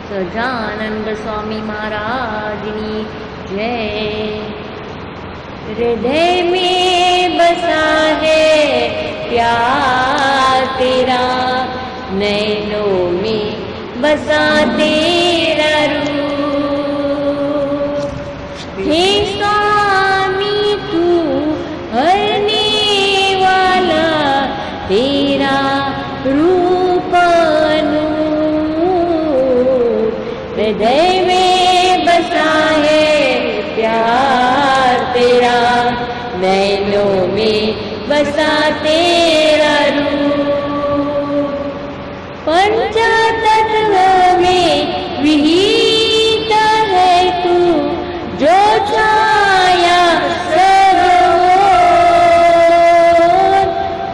सजानंद स्वामी महाराजनी जय। हृदय में बसा है प्यार तेरा, नैनों में बसा तेरा रूप। हे स्वामी तू हरने वाला, तेरा रूप हृदय में बसा है प्यार तेरा, नैनों में बसा तेरा रूप। पंचतत्व में विहित है तू, जो छाया सरोवर।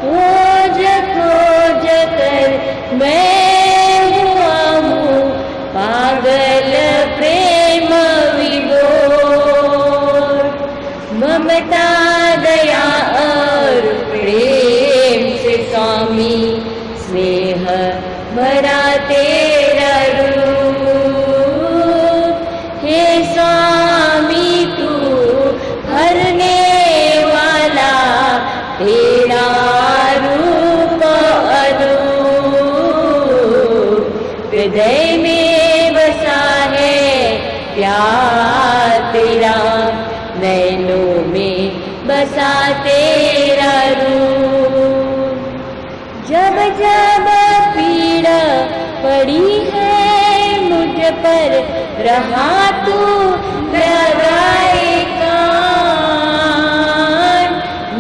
खोज खोज कर मैं हुआ हूँ पागल प्रेम विभोर। ममता दया और प्रेम से स्वामी स्नेह भरा तेरा रूप। हे स्वामी तू हरने वाला, तेरा रूप अनूप। हृदय में बसा है प्यार तेरा, नैनों में बसा तेरा रूप। जब जब पीड़ा पड़ी है मुझ पर, रहा तू लगाए कान।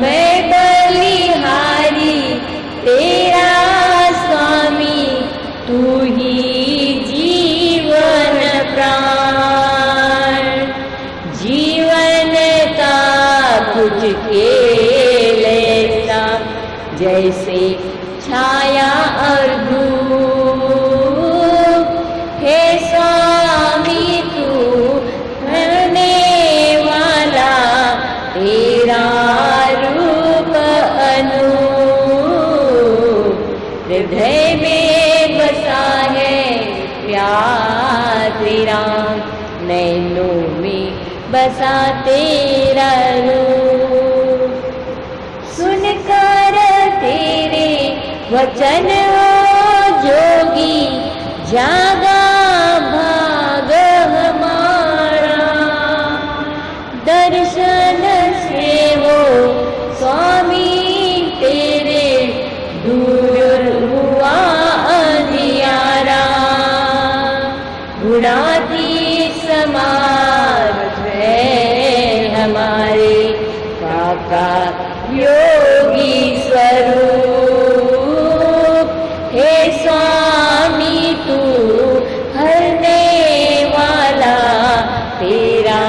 मैं बलिहारी तेरा स्वामी, तू ही जीवन प्राण। जीवन का कुछ खेल ऐसा, जैसे छाया और धूप। हे स्वामी तू हरने वाला, तेरा रूप अनूप। हृदय में बसा है प्यार तेरा, नैनों में बसा तेरा रूप। सुनकर तेरे वचन हो जोगी जागा भाग हमारा, दर्शन से हो स्वामी तेरे दूर हुआ अंधियारा, गुणातीत समाज है हमारे काका योगी स्वरूप। हे स्वामी तू हरने वाला तेरा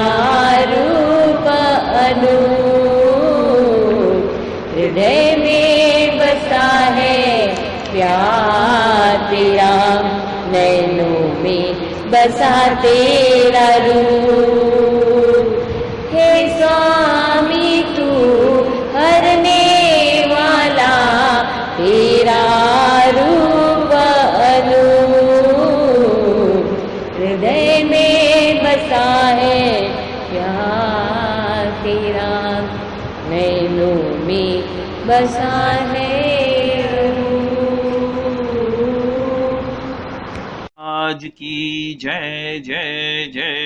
रूप अनूप, हृदय में बसा है प्यार तेरा, नैनों में बसा तेरा रूप। हे स्वामी तू हरने वाला तेरा रूप अनूप, हृदय में बसा है प्यार तेरा, नैनों में बसा है आज की जय जय जय,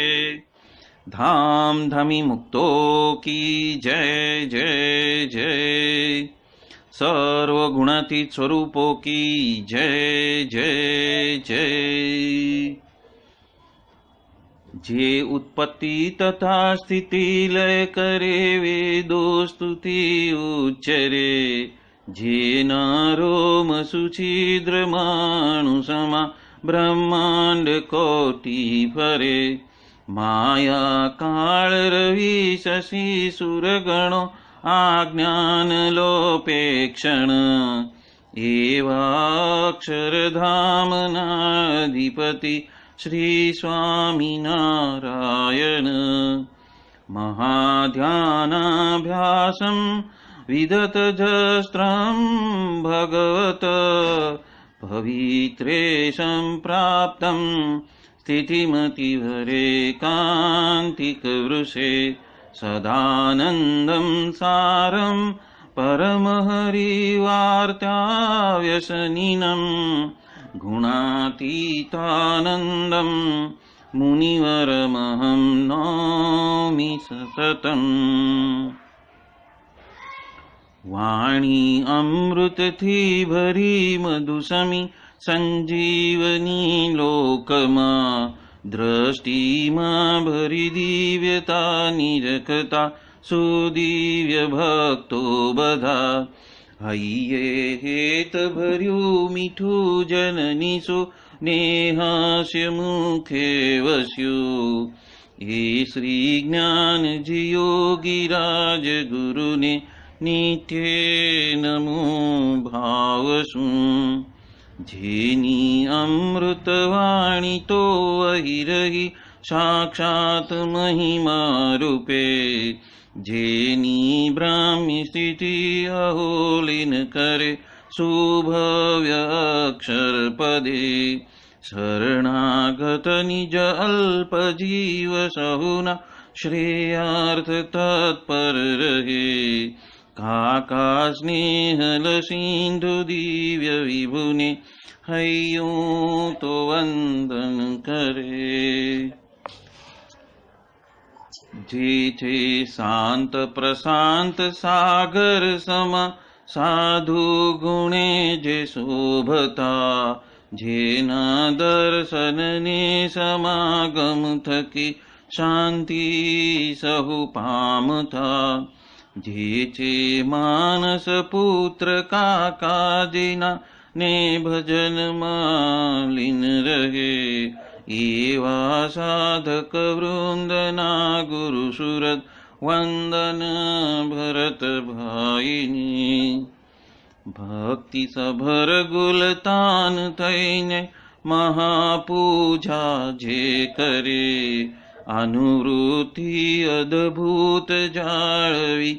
धाम धमी मुक्तो की जय जय जय, सर्वगुणातीत स्वरूपों की जय जय जय। जे उत्पत्ति तथा स्थिति लय करे वेदो स्तुति उच्चरे, जे नारोम सुछिद्र मानुषमा ब्रह्मांड कोटि फरे, माया काल रवि शशि सुरगणो आज्ञान लोपेक्षण, एवाक्षरधाम नाधिपति श्री स्वामी नारायण। महाध्यानाभ्यासं विदत जस्त्रं भगवत, पवित्रे सम्प्राप्तं स्थितिमतिवरे कान्तिकवृषे, सदानन्दं सारं परमहरिवार्ताव्यसनिनं, गुणातीतानन्दं मुनिवरमहं नौमि सततम्। वाणी अमृत थी भरी मधुसमी संजीवनी लोकमा, दृष्टि मां भरी दिव्यता निरखता सुदिव्य भक्तो बधा। हइये हेत भर्यु मीठू जननी सो नेहास्य मुखे वस्यो, हे श्री ज्ञान जी योगी राज गुरु ने नित्य नमो भावसु। जेनी अमृतवाणी तो वही रही साक्षात महिमा रूपे, जेनी ब्राह्मी स्थिति अहोलिन करे सुभव्य अक्षर पदे। शरणागत निज अल्प जीव सहुना श्रेयार्थ तत्पर रहे, काका स्नेहल सिंधु दिव्य विभुने हयो तो वंदन करे। जेठे शांत प्रशांत सागर समा साधु गुणे जे शोभता, जेना दर्शन ने समागम थकी शांति सहु पामता। जेचे मानस पुत्र काका जिना ने भजन मालिन रहे, एवा साधक वृंदना गुरु सुरत वंदन भरत भाईनी। भक्ति सभर गुलतान थईने महापूजा जे करे, अनुवृत्ति अद्भुत जाळवी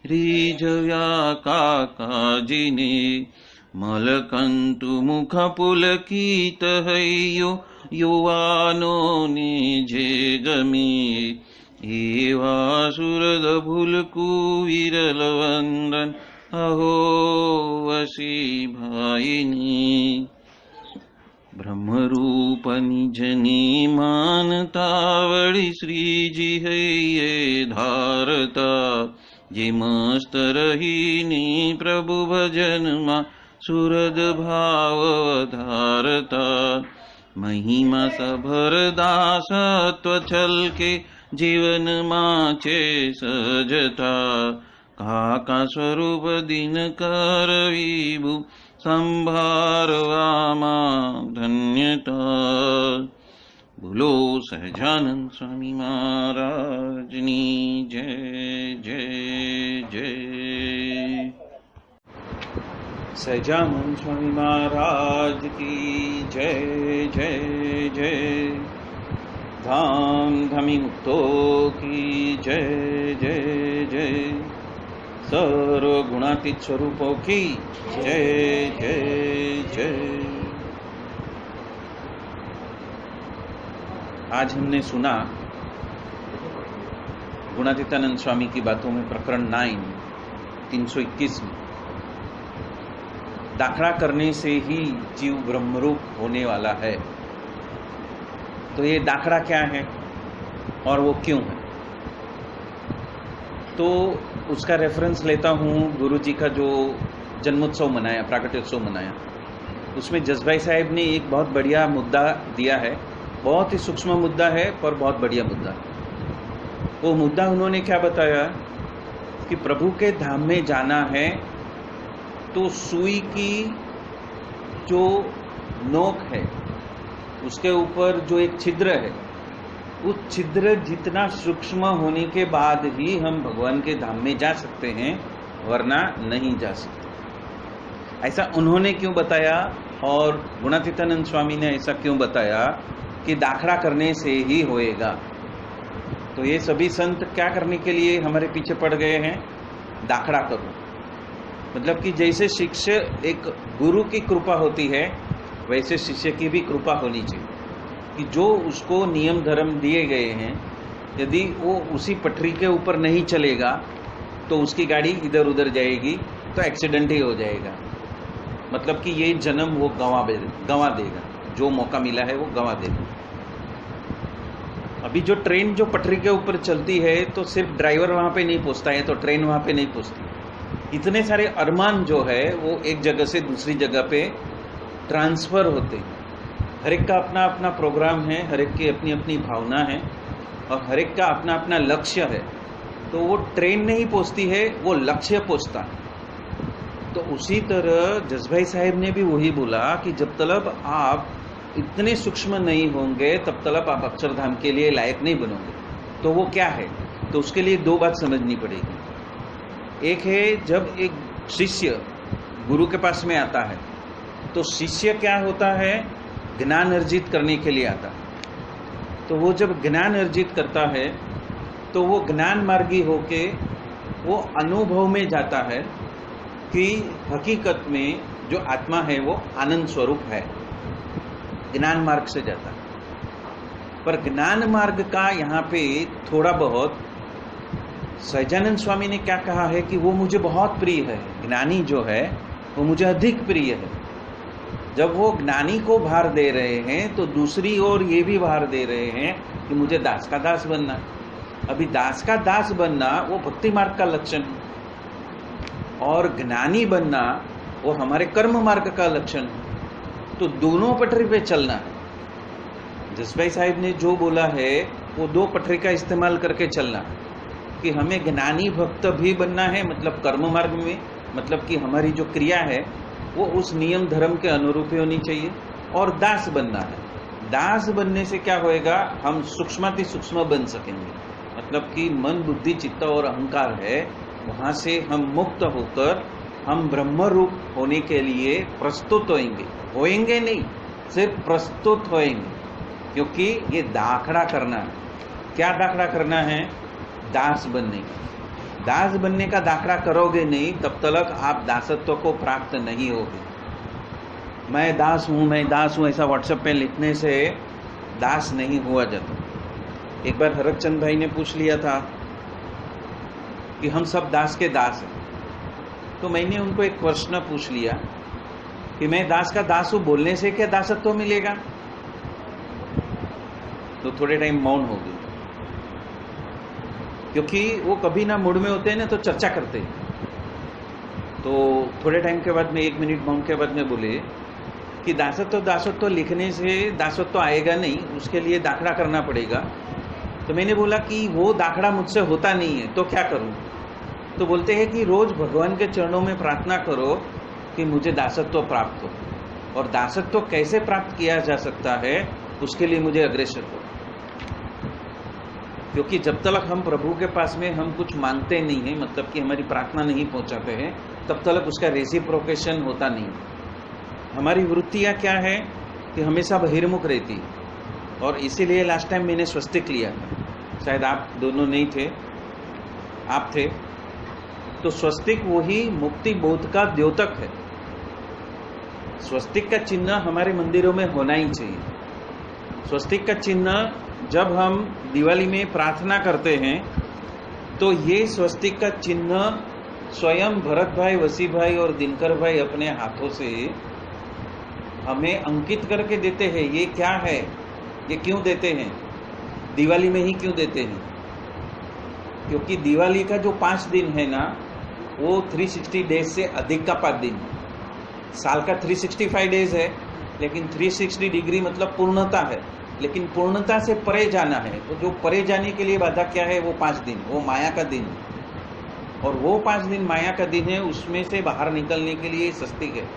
રીઝવ્યા કાકાજીને મલકંતુ મુખ પુલકિત હૈયો યુવાનોને જે ગમે એવા સુરદ ભૂલકુ વિરલ વંદન अहो वसी भाईनी। ब्रह्मरूप निजनी मानता वड़ी श्रीजी है ये धारता। जे मस्त रहीनी प्रभु भजन मा सुरद भाव धारता। महिमा सभर दासत्व छल के जीवन माचे सजता। काका स्वरूप दिन कर विभु संभारवामा धन्यता। बोलो सहजानंद स्वामी महाराजनी जय जय जय। सहजानंद स्वामी महाराज की जय जय जय। धाम धमी मुक्तों की जय जय जय। सर्व गुणातीत स्वरूपों की जय जय जय। आज हमने सुना गुणातीतानंद स्वामी की बातों में प्रकरण 9 321 में दाखला करने से ही जीव ब्रह्मरूप होने वाला है। तो ये दाखला क्या है और वो क्यों है? तो उसका रेफरेंस लेता हूँ गुरु जी का जो जन्मोत्सव मनाया, प्राकट्योत्सव मनाया, उसमें जसभाई साहब ने एक बहुत बढ़िया मुद्दा दिया है। बहुत ही सूक्ष्म मुद्दा है पर बहुत बढ़िया मुद्दा। वो मुद्दा उन्होंने क्या बताया कि प्रभु के धाम में जाना है तो सुई की जो नोक है उसके ऊपर जो एक छिद्र है, उस छिद्र जितना सूक्ष्म होने के बाद ही हम भगवान के धाम में जा सकते हैं, वरना नहीं जा सकते। ऐसा उन्होंने क्यों बताया और गुणातीतानंद स्वामी ने ऐसा क्यों बताया कि दाखला करने से ही होएगा। तो ये सभी संत क्या करने के लिए हमारे पीछे पड़ गए हैं? दाखला करो। मतलब कि जैसे शिष्य एक गुरु की कृपा होती है वैसे शिष्य की भी कृपा होनी चाहिए कि जो उसको नियम धर्म दिए गए हैं, यदि वो उसी पटरी के ऊपर नहीं चलेगा तो उसकी गाड़ी इधर उधर जाएगी तो एक्सीडेंट ही हो जाएगा। मतलब कि ये जन्म वो गंवा देगा, जो मौका मिला है वो गंवा देगा। अभी जो ट्रेन जो पटरी के ऊपर चलती है तो सिर्फ ड्राइवर वहां पे नहीं पहुंचता है, तो ट्रेन वहां पे नहीं पहुंचती। इतने सारे अरमान जो है वो एक जगह से दूसरी जगह पे ट्रांसफर होते हैं। हर एक का अपना अपना प्रोग्राम है, हर एक की अपनी अपनी भावना है और हर एक का अपना अपना लक्ष्य है। तो वो ट्रेन नहीं पहुंचती है, वो लक्ष्य पहुंचता है। तो उसी तरह जसभाई साहब ने भी वही बोला कि जब तक आप इतने सूक्ष्म नहीं होंगे तब तक आप अक्षरधाम के लिए लायक नहीं बनोगे। तो वो क्या है? तो उसके लिए दो बात समझनी पड़ेगी। एक है जब एक शिष्य गुरु के पास में आता है तो शिष्य क्या होता है? ज्ञान अर्जित करने के लिए आता है। तो वो जब ज्ञान अर्जित करता है तो वो ज्ञान मार्गी होके वो अनुभव में जाता है कि हकीकत में जो आत्मा है वो आनंद स्वरूप है। ज्ञान मार्ग से जाता है। पर ज्ञान मार्ग का यहाँ पे थोड़ा बहुत सहजानंद स्वामी ने क्या कहा है कि वो मुझे बहुत प्रिय है, ज्ञानी जो है वो मुझे अधिक प्रिय है। जब वो ज्ञानी को भार दे रहे हैं तो दूसरी ओर ये भी भार दे रहे हैं कि मुझे दास का दास बनना। अभी दास का दास बनना वो भक्ति मार्ग का लक्षण है और ज्ञानी बनना वो हमारे कर्म मार्ग का लक्षण है। तो दोनों पटरी पे चलना है। जसभाई साहब ने जो बोला है वो दो पटरी का इस्तेमाल करके चलना है कि हमें ज्ञानी भक्त भी बनना है, मतलब कर्म मार्ग में, मतलब कि हमारी जो क्रिया है वो उस नियम धर्म के अनुरूप होनी चाहिए, और दास बनना है। दास बनने से क्या होएगा? हम सूक्ष्माति सूक्ष्म बन सकेंगे। मतलब कि मन बुद्धि चित्त और अहंकार है, वहां से हम मुक्त होकर हम ब्रह्म रूप होने के लिए प्रस्तुत होएंगे नहीं, सिर्फ प्रस्तुत होएंगे। क्योंकि ये दाखला करना है। क्या दाखला करना है? दास बनने का। दास बनने का दाखला करोगे नहीं तब तक आप दासत्व को प्राप्त नहीं होगे। मैं दास हूं ऐसा व्हाट्सएप पे लिखने से दास नहीं हुआ जाता। एक बार हरकचंद भाई ने पूछ लिया था कि हम सब दास के दास हैं, तो मैंने उनको एक प्रश्न पूछ लिया कि मैं दास का दास हूं, बोलने से क्या दासत्व मिलेगा? तो थोड़े टाइम मौन हो गए, क्योंकि वो कभी ना मूड में होते हैं ना तो चर्चा करते हैं। तो थोड़े टाइम के बाद में 1 मिनट मौन के बाद में बोले कि दासत्व लिखने से दासत्व आएगा नहीं, उसके लिए दाखड़ा करना पड़ेगा। तो मैंने बोला कि वो दाखड़ा मुझसे होता नहीं है तो क्या करूं? तो बोलते हैं कि रोज भगवान के चरणों में प्रार्थना करो कि मुझे दासत्व प्राप्त हो, और दासत्व कैसे प्राप्त किया जा सकता है उसके लिए मुझे अग्रसर हो। क्योंकि जब तक हम प्रभु के पास में हम कुछ मांगते नहीं है, मतलब कि हमारी प्रार्थना नहीं पहुंचाते हैं, तब तक उसका रेसिप्रोकेशन होता नहीं। हमारी वृत्तियां क्या है कि हमेशा बहिर्मुख रहती, और इसीलिए लास्ट टाइम मैंने स्वस्तिक लिया था, शायद आप दोनों नहीं थे, आप थे। तो स्वस्तिक वही मुक्ति बोध का द्योतक है। स्वस्तिक का चिन्ह हमारे मंदिरों में होना ही चाहिए। स्वस्तिक का चिन्ह जब हम दिवाली में प्रार्थना करते हैं तो ये स्वस्तिक का चिन्ह स्वयं भरत भाई, वसी भाई और दिनकर भाई अपने हाथों से हमें अंकित करके देते हैं। ये क्या है, ये क्यों देते हैं, दिवाली में ही क्यों देते हैं? क्योंकि दिवाली का जो 5 दिन है ना, वो 360 डेज से अधिक का 5 दिन है। साल का 365 डेज है, लेकिन 360 डिग्री मतलब पूर्णता है, लेकिन पूर्णता से परे जाना है। तो जो परे जाने के लिए बाधा क्या है, वो 5 दिन, वो माया का दिन है। और वो 5 दिन माया का दिन है, उसमें से बाहर निकलने के लिए स्वस्तिक है।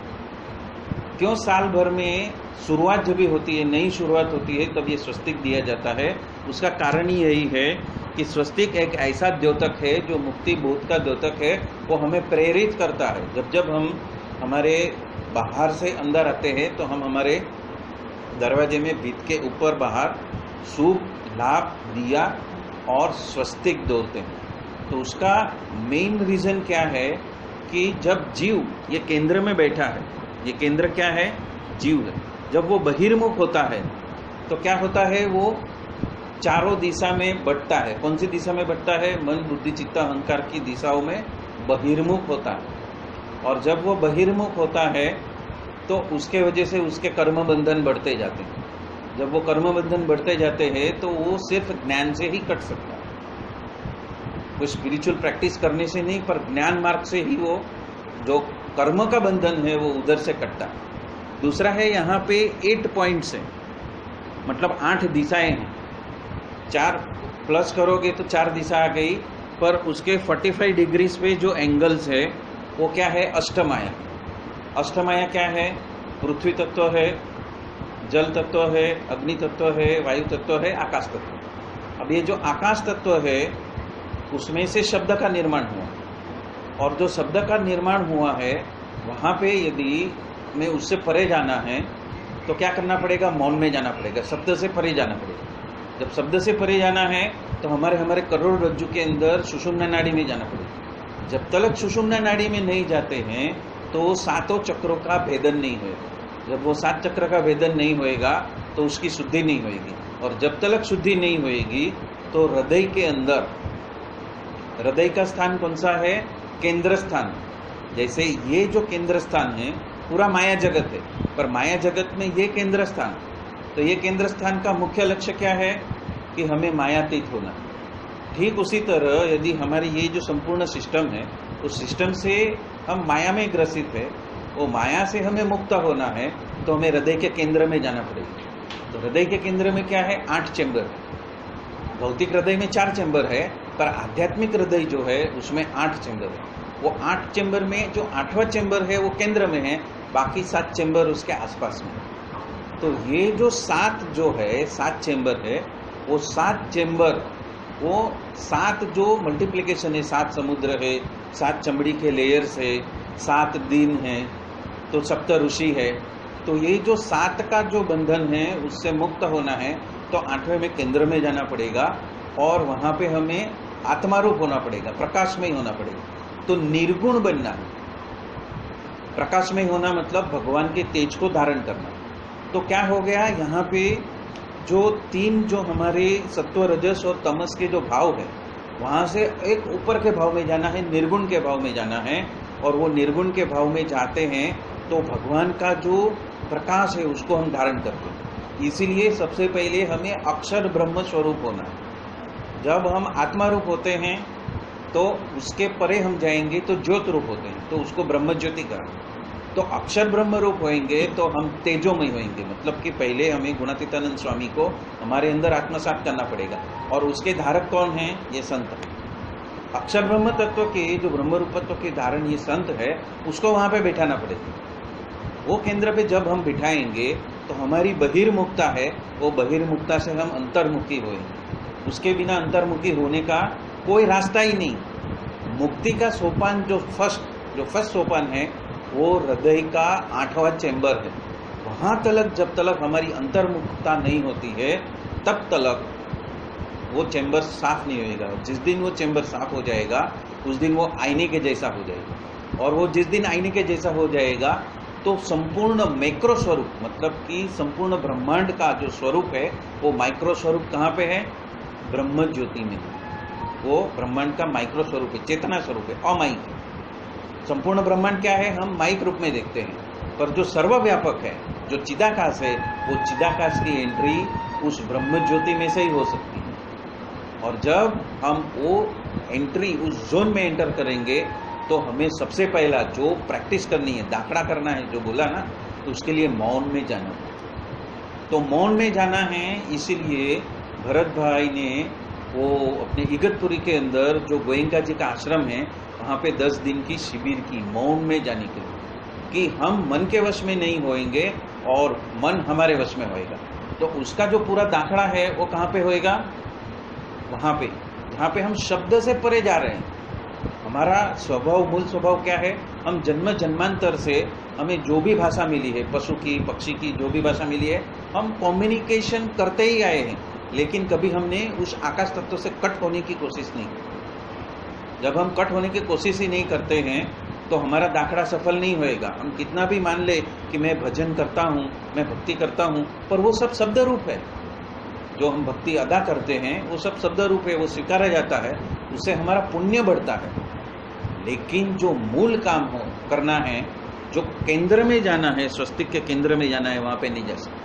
क्यों साल भर में शुरुआत जब भी होती है, नई शुरुआत होती है, तब ये स्वस्तिक दिया जाता है? उसका कारण ही यही है कि स्वस्तिक एक ऐसा द्योतक है जो मुक्ति बोध का द्योतक है। वो हमें प्रेरित करता है। जब जब हम हमारे बाहर से अंदर आते हैं तो हम हमारे दरवाजे में भीत के ऊपर बाहर शुभ लाभ दिया और स्वस्तिक दौड़ते हैं। तो उसका मेन रीजन क्या है कि जब जीव ये केंद्र में बैठा है, ये केंद्र क्या है, जीव है, जब वो बहिर्मुख होता है तो क्या होता है, वो चारों दिशा में बढ़ता है। कौन सी दिशा में बढ़ता है? मन बुद्धि चित्त अहंकार की दिशाओं में बहिर्मुख होता है। और जब वो बहिर्मुख होता है तो उसके वजह से उसके कर्म बंधन बढ़ते जाते हैं। जब वो कर्म बंधन बढ़ते जाते हैं तो वो सिर्फ ज्ञान से ही कट सकता है, कोई स्पिरिचुअल प्रैक्टिस करने से नहीं, पर ज्ञान मार्ग से ही वो जो कर्म का बंधन है वो उधर से कटता है। दूसरा है यहाँ पे 8 पॉइंट्स है, मतलब 8 दिशाएं हैं। 4 प्लस करोगे तो 4 दिशा आ गई, पर उसके 45 डिग्रीज पे जो एंगल्स है वो क्या है, अष्टमाया। अष्टमाया क्या है? पृथ्वी तत्व है, जल तत्व है, अग्नि तत्व है, वायु तत्व है, आकाश तत्व। अब ये जो आकाश तत्व है उसमें से शब्द का निर्माण हुआ, और जो शब्द का निर्माण हुआ है वहाँ पे यदि में उससे परे जाना है तो क्या करना पड़ेगा, मौन में जाना पड़ेगा, शब्द से परे जाना पड़ेगा। जब शब्द से परे जाना है तो हमारे करोड़ रज्जु के अंदर सुषुम्ना नाड़ी में जाना पड़ेगा। जब तक सुषुम्ना नाड़ी में नहीं जाते हैं तो 7 चक्रों का भेदन नहीं होगा। जब वो 7 चक्र का भेदन नहीं होएगा तो उसकी शुद्धि नहीं होएगी, और जब तक शुद्धि नहीं होएगी तो हृदय के अंदर, हृदय का स्थान कौन सा है, केंद्र स्थान। जैसे ये जो केंद्र स्थान है पूरा माया जगत है, पर माया जगत में ये केंद्र स्थान, तो ये केंद्र स्थान का मुख्य लक्ष्य क्या है कि हमें मायातीत होना। ठीक उसी तरह यदि हमारी ये जो संपूर्ण सिस्टम है उस सिस्टम से हम माया में ग्रसित है, वो माया से हमें मुक्त होना है, तो हमें हृदय के केंद्र में जाना पड़ेगा। तो हृदय के केंद्र में क्या है, 8 चेंबर। भौतिक हृदय में 4 चेंबर है, पर आध्यात्मिक हृदय जो है उसमें 8 चेंबर है। वो 8 चेंबर में जो 8वां चेंबर है वो केंद्र में है, बाकी 7 चेंबर उसके आसपास में। तो ये जो 7 जो है 7 चेंबर है, वो 7 चेंबर, वो 7 जो मल्टीप्लिकेशन है, 7 समुद्र है, 7 चमड़ी के लेयर्स है, 7 दिन है, तो सप्त ऋषि है। तो ये जो 7 का जो बंधन है उससे मुक्त होना है तो 8वें में केंद्र में जाना पड़ेगा, और वहां पे हमें आत्मारूप होना पड़ेगा, प्रकाश में ही होना पड़ेगा। तो निर्गुण बनना है। प्रकाश में होना मतलब भगवान के तेज को धारण करना। तो क्या हो गया, यहाँ पे जो 3 जो हमारे सत्व रजस और तमस के जो भाव है वहां से एक ऊपर के भाव में जाना है, निर्गुण के भाव में जाना है। और वो निर्गुण के भाव में जाते हैं तो भगवान का जो प्रकाश है उसको हम धारण करते हैं। इसीलिए सबसे पहले हमें अक्षर ब्रह्म स्वरूप होना है। जब हम आत्मा रूप होते हैं तो उसके परे हम जाएंगे तो ज्योत रूप होते हैं, तो उसको ब्रह्म ज्योति कहा। तो अक्षर ब्रह्म रूप होएंगे तो हम तेजोमय होएंगे, मतलब कि पहले हमें गुणातीतानंद स्वामी को हमारे अंदर आत्मसात करना पड़ेगा। और उसके धारक कौन है? ये संत। अक्षर ब्रह्म तत्व के जो ब्रह्म रूपत्व के धारण ये संत है, उसको वहां पे बैठाना पड़ेगा। वो केंद्र पे जब हम बिठाएंगे तो हमारी बहिर्मुखता है, वो बहिर्मुखता से हम अंतर्मुखी होएंगे। उसके बिना अंतर्मुखी होने का कोई रास्ता ही नहीं। मुक्ति का सोपान जो फर्स्ट सोपान है वो हृदय का 8वां चैम्बर है। वहां तलक जब तलक हमारी अंतर्मुखता नहीं होती है तब तलक वो चैम्बर साफ नहीं होएगा। जिस दिन वो चैम्बर साफ हो जाएगा उस दिन वो आईने के जैसा हो जाएगा। और वो जिस दिन आईने के जैसा हो जाएगा तो संपूर्ण मैक्रो स्वरूप, मतलब कि संपूर्ण ब्रह्मांड का जो स्वरूप है वो माइक्रो स्वरूप कहाँ पे है? ब्रह्म ज्योति में। वो ब्रह्मांड का माइक्रो स्वरूप है, चेतना स्वरूप है, अमाइक है। संपूर्ण ब्रह्मांड क्या है? हम माइक रूप में देखते हैं, पर जो सर्वव्यापक है, जो चिदाकाश है, वो चिदाकाश की एंट्री उस ब्रह्म ज्योति में से ही हो सकती है। और जब हम वो एंट्री उस जोन में एंटर करेंगे तो हमें सबसे पहला जो प्रैक्टिस करनी है, दाखड़ा करना है, जो बोला ना, तो उसके लिए मौन में जाना है। तो मौन में जाना है, इसीलिए भरत भाई ने वो अपने इगतपुरी के अंदर जो गोयंका जी का आश्रम है वहाँ पे 10 दिन की शिविर की, मौन में जाने के लिए, कि हम मन के वश में नहीं होएंगे और मन हमारे वश में होएगा। तो उसका जो पूरा दाखड़ा है वो कहाँ पे होएगा? वहाँ पे जहाँ पे हम शब्द से परे जा रहे हैं। हमारा स्वभाव, मूल स्वभाव क्या है? हम जन्म जन्मांतर से हमें जो भी भाषा मिली है, पशु की, पक्षी की, जो भी भाषा मिली है, हम कम्युनिकेशन करते ही आए हैं, लेकिन कभी हमने उस आकाश तत्व से कट होने की कोशिश नहीं की। जब हम कट होने की कोशिश ही नहीं करते हैं तो हमारा दाखड़ा सफल नहीं होएगा। हम कितना भी मान ले कि मैं भजन करता हूँ, मैं भक्ति करता हूँ, पर वो सब शब्द रूप है। जो हम भक्ति अदा करते हैं वो सब शब्द रूप है, वो स्वीकारा जाता है, उससे हमारा पुण्य बढ़ता है। लेकिन जो मूल काम हो करना है, जो केंद्र में जाना है, स्वस्तिक के केंद्र में जाना है, वहां पे नहीं जा सकते।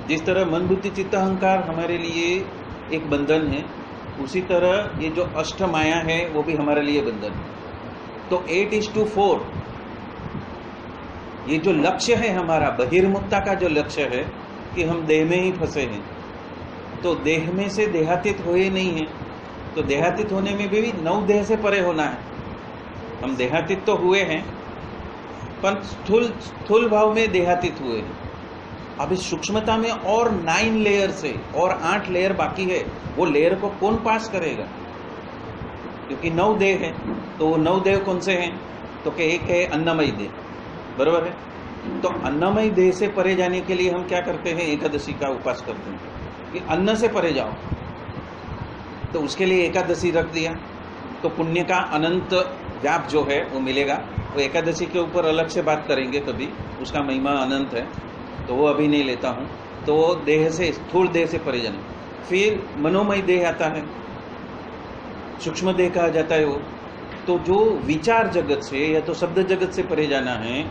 जिस तरह मन बुद्धि चित्त अहंकार हमारे लिए एक बंधन है, उसी तरह ये जो अष्ट माया है वो भी हमारे लिए बंधन है। तो 8:4 ये जो लक्ष्य है हमारा, बहिर्मुखता का जो लक्ष्य है कि हम देह में ही फंसे हैं, तो देह में से देहातीत हुए नहीं है। तो देहातीत होने में भी 9 देह से परे होना है। हम देहातीत तो हुए हैं, पर स्थूल भाव में देहातीत हुए हैं। अब इस सूक्ष्मता में और 9 लेयर से और 8 लेयर बाकी है। वो लेयर को कौन पास करेगा? क्योंकि 9 देह है, तो वो 9 देह कौन से हैं? तो कि एक है अन्नमय देह, बराबर है। तो अन्नमय देह से परे जाने के लिए हम क्या करते हैं? एकादशी का उपास करते हैं कि अन्न से परे जाओ। तो उसके लिए एकादशी रख दिया, तो पुण्य का अनंत व्याप जो है वो मिलेगा। वो एकादशी के ऊपर अलग से बात करेंगे कभी, उसका महिमा अनंत है, तो वो अभी नहीं लेता हूँ। तो देह से, स्थूल देह से परे जाना। फिर मनोमय देह आता है, सूक्ष्म देह कहा जाता है वो। तो जो विचार जगत से या तो शब्द जगत से परे जाना है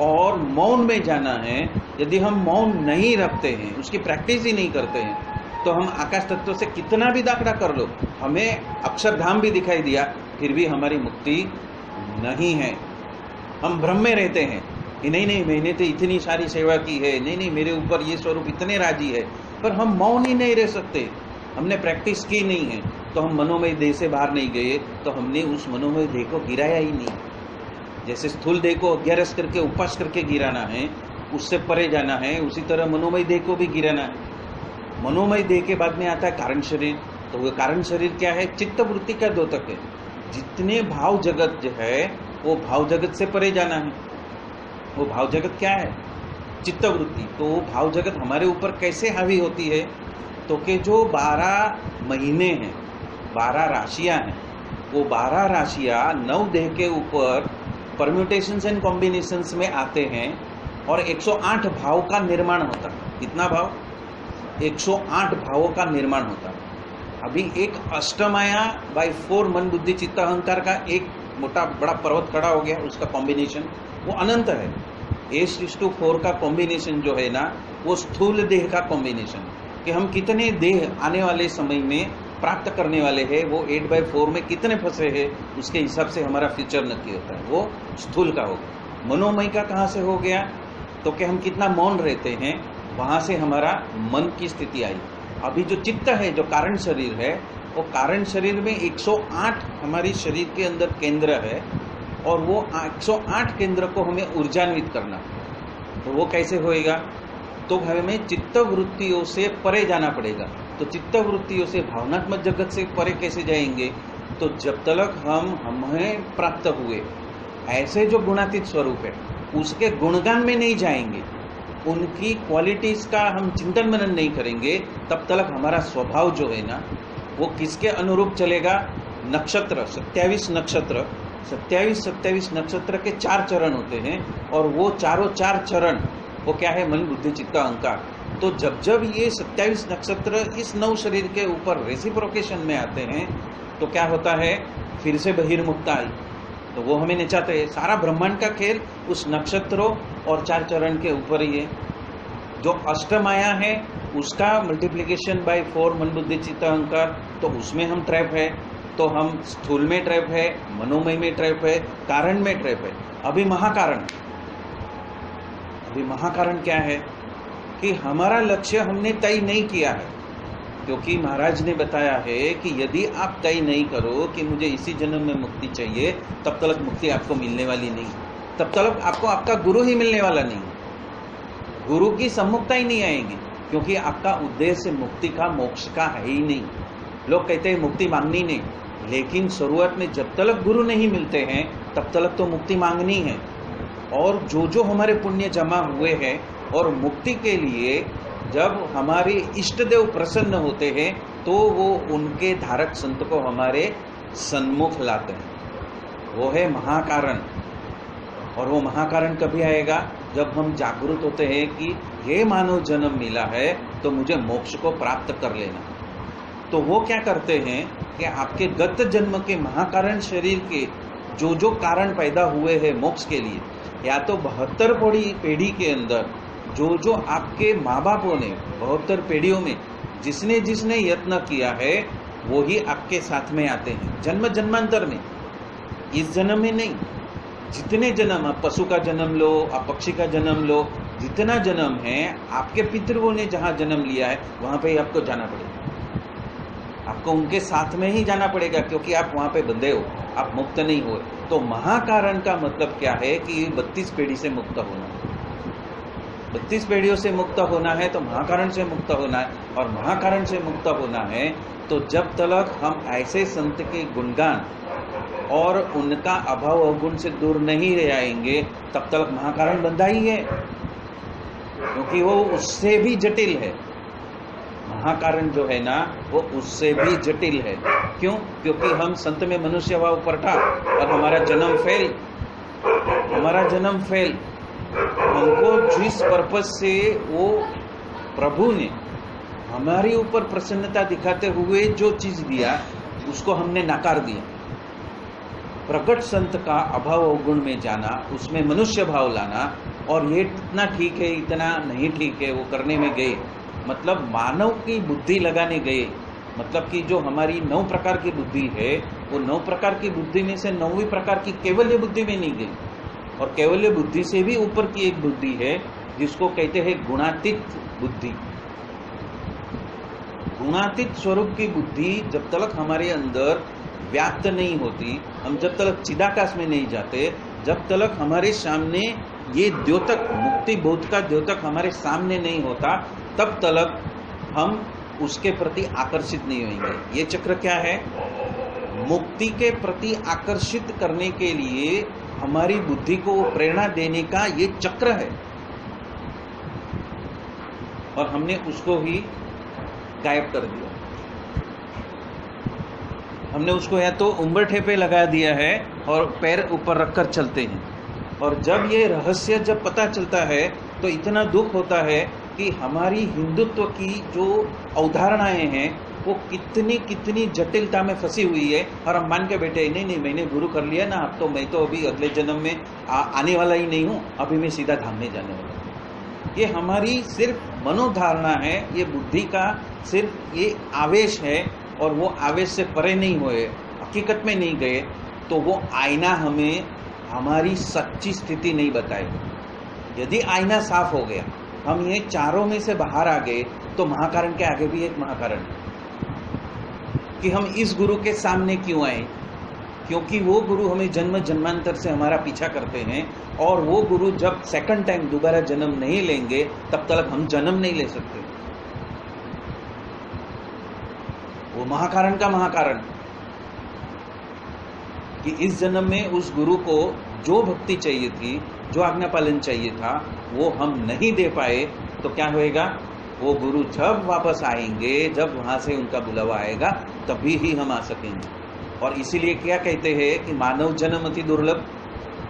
और मौन में जाना है। यदि हम मौन नहीं रखते हैं, उसकी प्रैक्टिस ही नहीं करते हैं, तो हम आकाश तत्व से कितना भी दाखड़ा कर लो, हमें अक्षरधाम भी दिखाई दिया, फिर भी हमारी मुक्ति नहीं है। हम भ्रम में रहते हैं कि नहीं मैंने तो इतनी सारी सेवा की है, नहीं मेरे ऊपर ये स्वरूप इतने राजी है, पर हम मौन ही नहीं रह सकते। हमने प्रैक्टिस की नहीं है, तो हम मनोमय देह से बाहर नहीं गए, तो हमने उस मनोमय देह को गिराया ही नहीं। जैसे स्थूल देह को अज्ञारस करके, उपास करके गिराना है, उससे परे जाना है, उसी तरह मनोमय देह को भी गिराना है। मनोमय देह के बाद में आता है कारण शरीर। तो वो कारण शरीर क्या है? चित्त वृत्ति का द्योतक है। जितने भाव जगत जो है वो भाव जगत से परे जाना है। वो भाव जगत क्या है? चित्त वृत्ति। तो वो भाव जगत हमारे ऊपर कैसे हावी होती है? तो कि जो 12 महीने हैं, 12 राशियां हैं, वो 12 राशियां 9 देह के ऊपर परम्यूटेशंस एंड कॉम्बिनेशंस में आते हैं और 108 भाव का निर्माण होता है। कितना भाव? 108 भावों का निर्माण होता है। अभी एक अष्टमाया बाय 4 मन बुद्धि चित्त अहंकार का एक मोटा बड़ा पर्वत खड़ा हो गया, उसका कॉम्बिनेशन वो अनंत है। 8:4 का कॉम्बिनेशन जो है ना, वो स्थूल देह का कॉम्बिनेशन, कि हम कितने देह आने वाले समय में प्राप्त करने वाले हैं, वो 8/4 में कितने फंसे हैं, उसके हिसाब से हमारा फ्यूचर नक्की होता है, वो स्थूल का होगा। मनोमय का कहाँ से हो गया, तो कि हम कितना मौन रहते हैं, वहाँ से हमारा मन की स्थिति आई। अभी जो चित्त है, जो कारण शरीर है, वो कारण शरीर में 108 हमारी शरीर के अंदर केंद्र है, और वो 108 केंद्र को हमें ऊर्जान्वित करना। तो वो कैसे होएगा, तो हमें चित्त वृत्तियों से परे जाना पड़ेगा। तो चित्त वृत्तियों से भावनात्मक जगत से परे कैसे जाएंगे, तो जब तक हम हमें प्राप्त हुए ऐसे जो गुणातीत स्वरूप है उसके गुणगान में नहीं जाएंगे, उनकी क्वालिटीज का हम चिंतन मनन नहीं करेंगे, तब तक हमारा स्वभाव जो है ना, वो किसके अनुरूप चलेगा। नक्षत्र 27 नक्षत्र, 27 नक्षत्र के 4 चरण होते हैं, और वो चारों 4 चरण वो क्या है, मन बुद्धि चित्त अहंकार। तो जब जब ये 27 नक्षत्र इस 9 शरीर के ऊपर रेसिप्रोकेशन में आते हैं, तो क्या होता है, फिर से बहिर्मुक्ता आई। तो वो हमें नचाते हैं। सारा ब्रह्मांड का खेल उस नक्षत्रों और 4 चरण के ऊपर ही है। जो अष्टमाया है उसका मल्टीप्लिकेशन बाय 4 मन बुद्धि चित्त अहंकार, तो उसमें हम ट्रैप है। तो हम स्थूल में ट्रैप है, मनोमय में ट्रैप है, कारण में ट्रैप है। अभी महाकारण क्या है कि हमारा लक्ष्य हमने तय नहीं किया है, क्योंकि महाराज ने बताया है कि यदि आप तय नहीं करो कि मुझे इसी जन्म में मुक्ति चाहिए, तब तक मुक्ति आपको मिलने वाली नहीं, तब तक आपको आपका गुरु ही मिलने वाला नहीं, गुरु की सम्मुखता ही नहीं आएगी, क्योंकि आपका उद्देश्य मुक्ति का मोक्ष का है ही नहीं। लोग कहते हैं मुक्ति मांगनी नहीं, लेकिन शुरुआत में जब तक गुरु नहीं मिलते हैं तब तक तो मुक्ति मांगनी है। और जो जो हमारे पुण्य जमा हुए हैं, और मुक्ति के लिए जब हमारे इष्ट देव प्रसन्न होते हैं, तो वो उनके धारक संत को हमारे सन्मुख लाते हैं। वो है महाकारण। और वो महाकारण कभी आएगा, जब हम जागरूक होते हैं कि ये मानव जन्म मिला है तो मुझे मोक्ष को प्राप्त कर लेना। तो वो क्या करते हैं कि आपके गत जन्म के महाकारण शरीर के जो जो कारण पैदा हुए हैं मोक्ष के लिए, या तो 72 पीढ़ी के अंदर जो जो आपके माँ बापों ने 72 पीढ़ियों में जिसने जिसने यत्न किया है, वो ही आपके साथ में आते हैं जन्म जन्मांतर में, इस जन्म में नहीं। जितने जन्म, आप पशु का जन्म लो, आप पक्षी का जन्म लो, जितना जन्म है, आपके पितृओं ने जहाँ जन्म लिया है वहाँ पे ही आपको जाना पड़ेगा। आपको उनके साथ में ही जाना पड़ेगा, क्योंकि आप वहाँ पे बंधे हो, आप मुक्त नहीं हो। तो महाकारण का मतलब क्या है कि 32 पीढ़ी से मुक्त होना है। 32 पीढ़ियों से मुक्त होना है तो महाकारण से मुक्त होना है, और महाकारण से मुक्त होना है तो जब तक हम ऐसे संत के गुणगान और उनका अभाव अवगुण से दूर नहीं रह आएंगे, तब तक महाकारण बंधा ही है, क्योंकि वो उससे भी जटिल है। महाकारण जो है ना, वो उससे भी जटिल है। क्यों? क्योंकि हम संत में मनुष्य भाव पलटा और हमारा जन्म फेल। हमको जिस पर्पस से वो प्रभु ने हमारे ऊपर प्रसन्नता दिखाते हुए जो चीज दिया, उसको हमने नकार दिया। प्रकट संत का अभाव अवगुण में जाना, उसमें मनुष्य भाव लाना, और ये इतना ठीक है, इतना नहीं ठीक है, वो करने में गए, मतलब मानव की बुद्धि लगाने गए। मतलब कि जो हमारी 9 प्रकार की बुद्धि है, वो 9 प्रकार की बुद्धि में से 9वीं प्रकार की केवल्य बुद्धि में नहीं गई। और केवल्य बुद्धि से भी ऊपर की एक बुद्धि है जिसको कहते हैं गुणातीत बुद्धि। गुणातीत स्वरूप की बुद्धि जब तक हमारे अंदर व्याप्त नहीं होती, हम जब तक चिदाकाश में नहीं जाते, जब तक हमारे सामने ये द्योतक, मुक्ति बोध का द्योतक हमारे सामने नहीं होता, तब तक हम उसके प्रति आकर्षित नहीं होंगे। ये चक्र क्या है? मुक्ति के प्रति आकर्षित करने के लिए हमारी बुद्धि को प्रेरणा देने का ये चक्र है, और हमने उसको ही गायब कर दिया। हमने उसको या तो उंबरठे पे लगा दिया है और पैर ऊपर रखकर चलते हैं। और जब ये रहस्य जब पता चलता है तो इतना दुख होता है कि हमारी हिंदुत्व की जो अवधारणाएं हैं वो कितनी कितनी जटिलता में फंसी हुई है, और हम मान के बैठे नहीं नहीं मैंने गुरु कर लिया ना, अब तो मैं तो अभी अगले जन्म में आने वाला ही नहीं हूँ, अभी मैं सीधा धाम में जाने वाला हूँ। ये हमारी सिर्फ मनोधारणा है, ये बुद्धि का सिर्फ ये आवेश है, और वो आवेश से परे नहीं हुए, हकीकत में नहीं गए, तो वो आईना हमें हमारी सच्ची स्थिति नहीं बताएगा। यदि आईना साफ हो गया, हम ये चारों में से बाहर आ गए, तो महाकारण के आगे भी एक महाकारण है कि हम इस गुरु के सामने क्यों आए, क्योंकि वो गुरु हमें जन्म जन्मांतर से हमारा पीछा करते हैं, और वो गुरु जब सेकंड टाइम दोबारा जन्म नहीं लेंगे तब तक हम जन्म नहीं ले सकते। वो महाकारण का महाकारण कि इस जन्म में उस गुरु को जो भक्ति चाहिए थी, जो आज्ञा पालन चाहिए था, वो हम नहीं दे पाए, तो क्या होएगा, वो गुरु जब वापस आएंगे, जब वहां से उनका बुलावा आएगा, तभी ही हम आ सकेंगे। और इसीलिए क्या कहते हैं कि मानव जन्म अति दुर्लभ,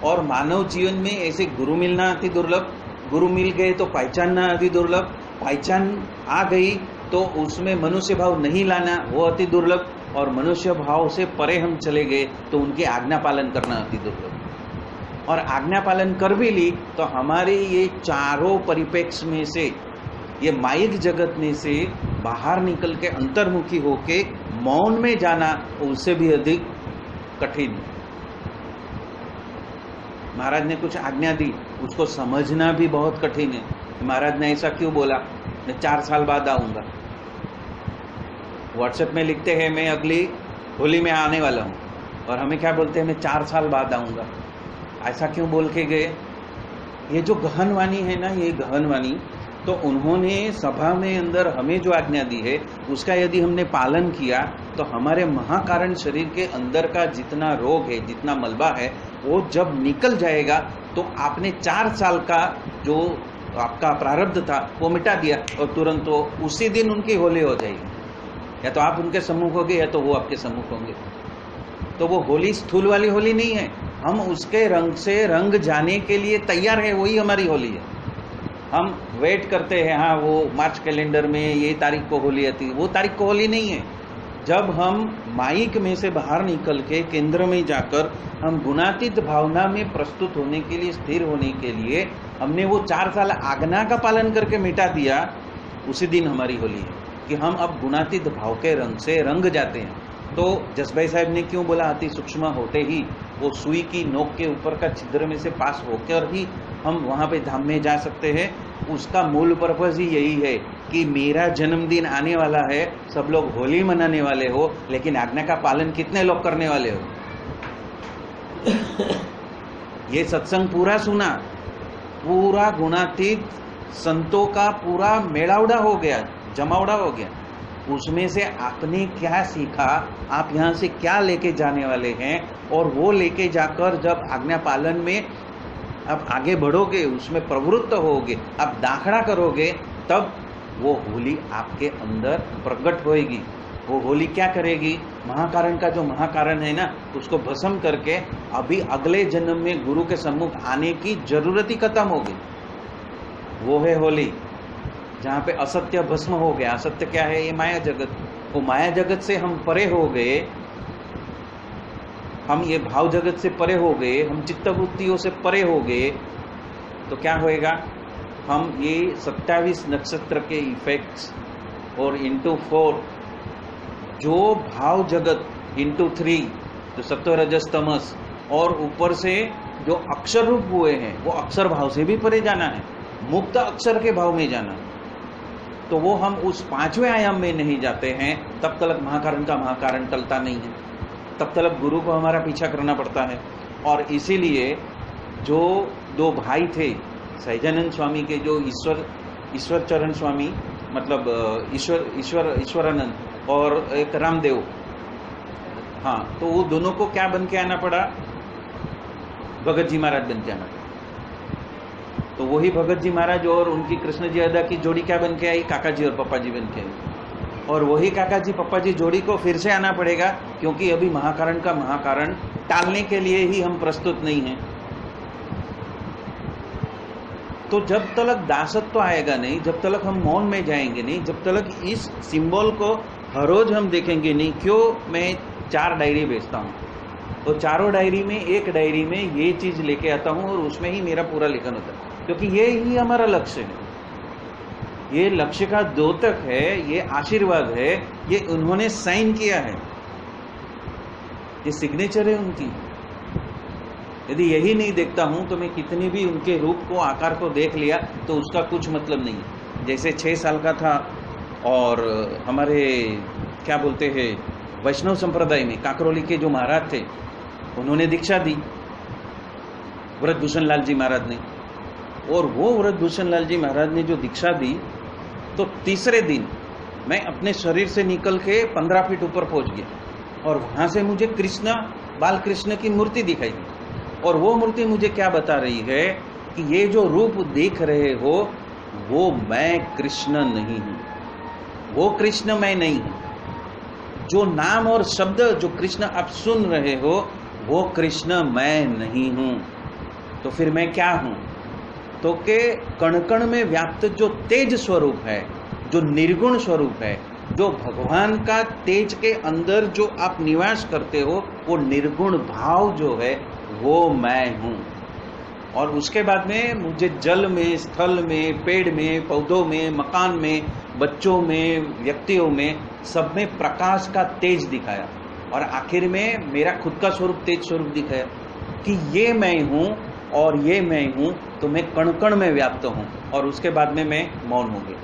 और मानव जीवन में ऐसे गुरु मिलना अति दुर्लभ, गुरु मिल गए तो पहचानना अति दुर्लभ, पहचान आ गई तो उसमें मनुष्य भाव नहीं लाना वो अति दुर्लभ, और मनुष्य भाव से परे हम चले गए तो उनकी आज्ञा पालन करना अति दुर्लभ। और आज्ञा पालन कर भी ली तो हमारे ये चारों परिप्रेक्ष्य में से, ये माइक जगत में से बाहर निकल के अंतर्मुखी होके मौन में जाना उससे भी अधिक कठिन। महाराज ने कुछ आज्ञा दी, उसको समझना भी बहुत कठिन है। महाराज ने ऐसा क्यों बोला, मैं 4 साल बाद आऊंगा। व्हाट्सएप में लिखते हैं मैं अगली होली में आने वाला हूँ, और हमें क्या बोलते हैं, मैं 4 साल बाद आऊंगा। ऐसा क्यों बोल के गए? ये जो गहन वाणी है ना, ये गहन वाणी, तो उन्होंने सभा में अंदर हमें जो आज्ञा दी है उसका यदि हमने पालन किया तो हमारे महाकारण शरीर के अंदर का जितना रोग है, जितना मलबा है, वो जब निकल जाएगा तो आपने 4 साल का जो आपका प्रारब्ध था वो मिटा दिया, और तुरंत वो उसी दिन उनकी होली हो जाएगी। या तो आप उनके सम्मुख होंगे या तो वो आपके सम्मुख होंगे। तो वो होली स्थूल वाली होली नहीं है, हम उसके रंग से रंग जाने के लिए तैयार है, वही हमारी होली है। हम वेट करते हैं, हाँ वो मार्च कैलेंडर में ये तारीख को होली आती, वो तारीख को होली नहीं है। जब हम माइक में से बाहर निकल के केंद्र में जाकर हम गुणातीत भावना में प्रस्तुत होने के लिए, स्थिर होने के लिए हमने वो 4 साल आज्ञा का पालन करके मिटा दिया, उसी दिन हमारी होली है कि हम अब गुणातीत भाव के रंग से रंग जाते हैं। तो जसभाई साहब ने क्यों बोला अति सूक्ष्म होते ही वो सुई की नोक के ऊपर का छिद्र में से पास होकर ही हम वहां पे धाम में जा सकते हैं। उसका मूल पर्पज ही यही है कि मेरा जन्मदिन आने वाला है, सब लोग होली मनाने वाले हो, लेकिन आज्ञा का पालन कितने लोग करने वाले हो? ये सत्संग पूरा सुना, पूरा गुणातीत संतों का पूरा मेड़ावड़ा हो गया, जमावड़ा हो गया। उसमें से आपने क्या सीखा, आप यहाँ से क्या लेके जाने वाले हैं, और वो लेके जाकर जब आज्ञा पालन में आप आगे बढ़ोगे, उसमें प्रवृत्त होगे, आप दाखड़ा करोगे, तब वो होली आपके अंदर प्रकट होएगी। वो होली क्या करेगी, महाकारण का जो महाकारण है ना, उसको भस्म करके अभी अगले जन्म में गुरु के सम्मुख आने की जरूरत ही खत्म होगी। वो है होली जहाँ पे असत्य भस्म हो गया। असत्य क्या है? ये माया जगत। वो माया जगत से हम परे हो गए, हम ये भाव जगत से परे हो गए, हम चित्तवृत्तियों से परे हो गए, तो क्या होएगा, हम ये 27 नक्षत्र के इफेक्ट्स और इंटू 4 जो भाव जगत इंटू 3 जो सत्व रजस तमस, और ऊपर से जो अक्षर रूप हुए हैं वो अक्षर भाव से भी परे जाना है, मुक्त अक्षर के भाव में जाना है। तो वो हम उस 5वें आयाम में नहीं जाते हैं, तब तक महाकारण का महाकारण टलता नहीं है, तब तक गुरु को हमारा पीछा करना पड़ता है। और इसीलिए जो 2 भाई थे सहजानंद स्वामी के, जो ईश्वर चरण स्वामी, मतलब ईश्वरानंद, और एक रामदेव, हाँ, तो वो दोनों को क्या बन के आना पड़ा? भगत जी महाराज बन के आना पड़ा। तो वही भगत जी महाराज और उनकी कृष्ण जी अदा की जोड़ी क्या बन के आई? काका जी और पप्पा जी बन के आई। और वही काका जी पप्पा जी जोड़ी को फिर से आना पड़ेगा, क्योंकि अभी महाकारण का महाकारण टालने के लिए ही हम प्रस्तुत नहीं हैं। तो जब तक दासत्व आएगा नहीं, जब तक हम मौन में जाएंगे नहीं, जब तक इस सिंबल को हर रोज हम देखेंगे नहीं। क्यों मैं 4 डायरी बेचता हूँ, तो चारों डायरी में एक डायरी में ये चीज़ लेके आता हूँ और उसमें ही मेरा पूरा लेखन होता है, क्योंकि ये ही हमारा लक्ष्य है। ये लक्ष्य का द्योतक है, ये आशीर्वाद है, ये उन्होंने साइन किया है, ये सिग्नेचर है उनकी। यदि यही नहीं देखता हूं तो मैं कितनी भी उनके रूप को, आकार को देख लिया तो उसका कुछ मतलब नहीं है। जैसे 6 साल का था और हमारे क्या बोलते हैं वैष्णव संप्रदाय में काकरोली के जो महाराज थे, उन्होंने दीक्षा दी व्रतभूषण लाल जी महाराज ने। और वो व्रतभूषण लाल जी महाराज ने जो दीक्षा दी, तो तीसरे दिन मैं अपने शरीर से निकल के 15 फीट ऊपर पहुंच गया और वहां से मुझे कृष्ण, बाल कृष्ण की मूर्ति दिखाई दी। और वो मूर्ति मुझे क्या बता रही है कि ये जो रूप देख रहे हो वो मैं कृष्ण नहीं हूं, वो कृष्ण मैं नहीं हूं। जो नाम और शब्द जो कृष्ण आप सुन रहे हो वो कृष्ण मैं नहीं हूं। तो फिर मैं क्या हूं? तो के कण कण में व्याप्त जो तेज स्वरूप है, जो निर्गुण स्वरूप है, जो भगवान का तेज के अंदर जो आप निवास करते हो, वो निर्गुण भाव जो है वो मैं हूं। और उसके बाद में मुझे जल में, स्थल में, पेड़ में, पौधों में, मकान में, बच्चों में, व्यक्तियों में, सब में प्रकाश का तेज दिखाया। और आखिर में मेरा खुद का स्वरूप, तेज स्वरूप दिखाया कि ये मैं हूं और ये मैं हूं। तो मैं कण कण में व्याप्त हूं। और उसके बाद में मैं मौन हो गया।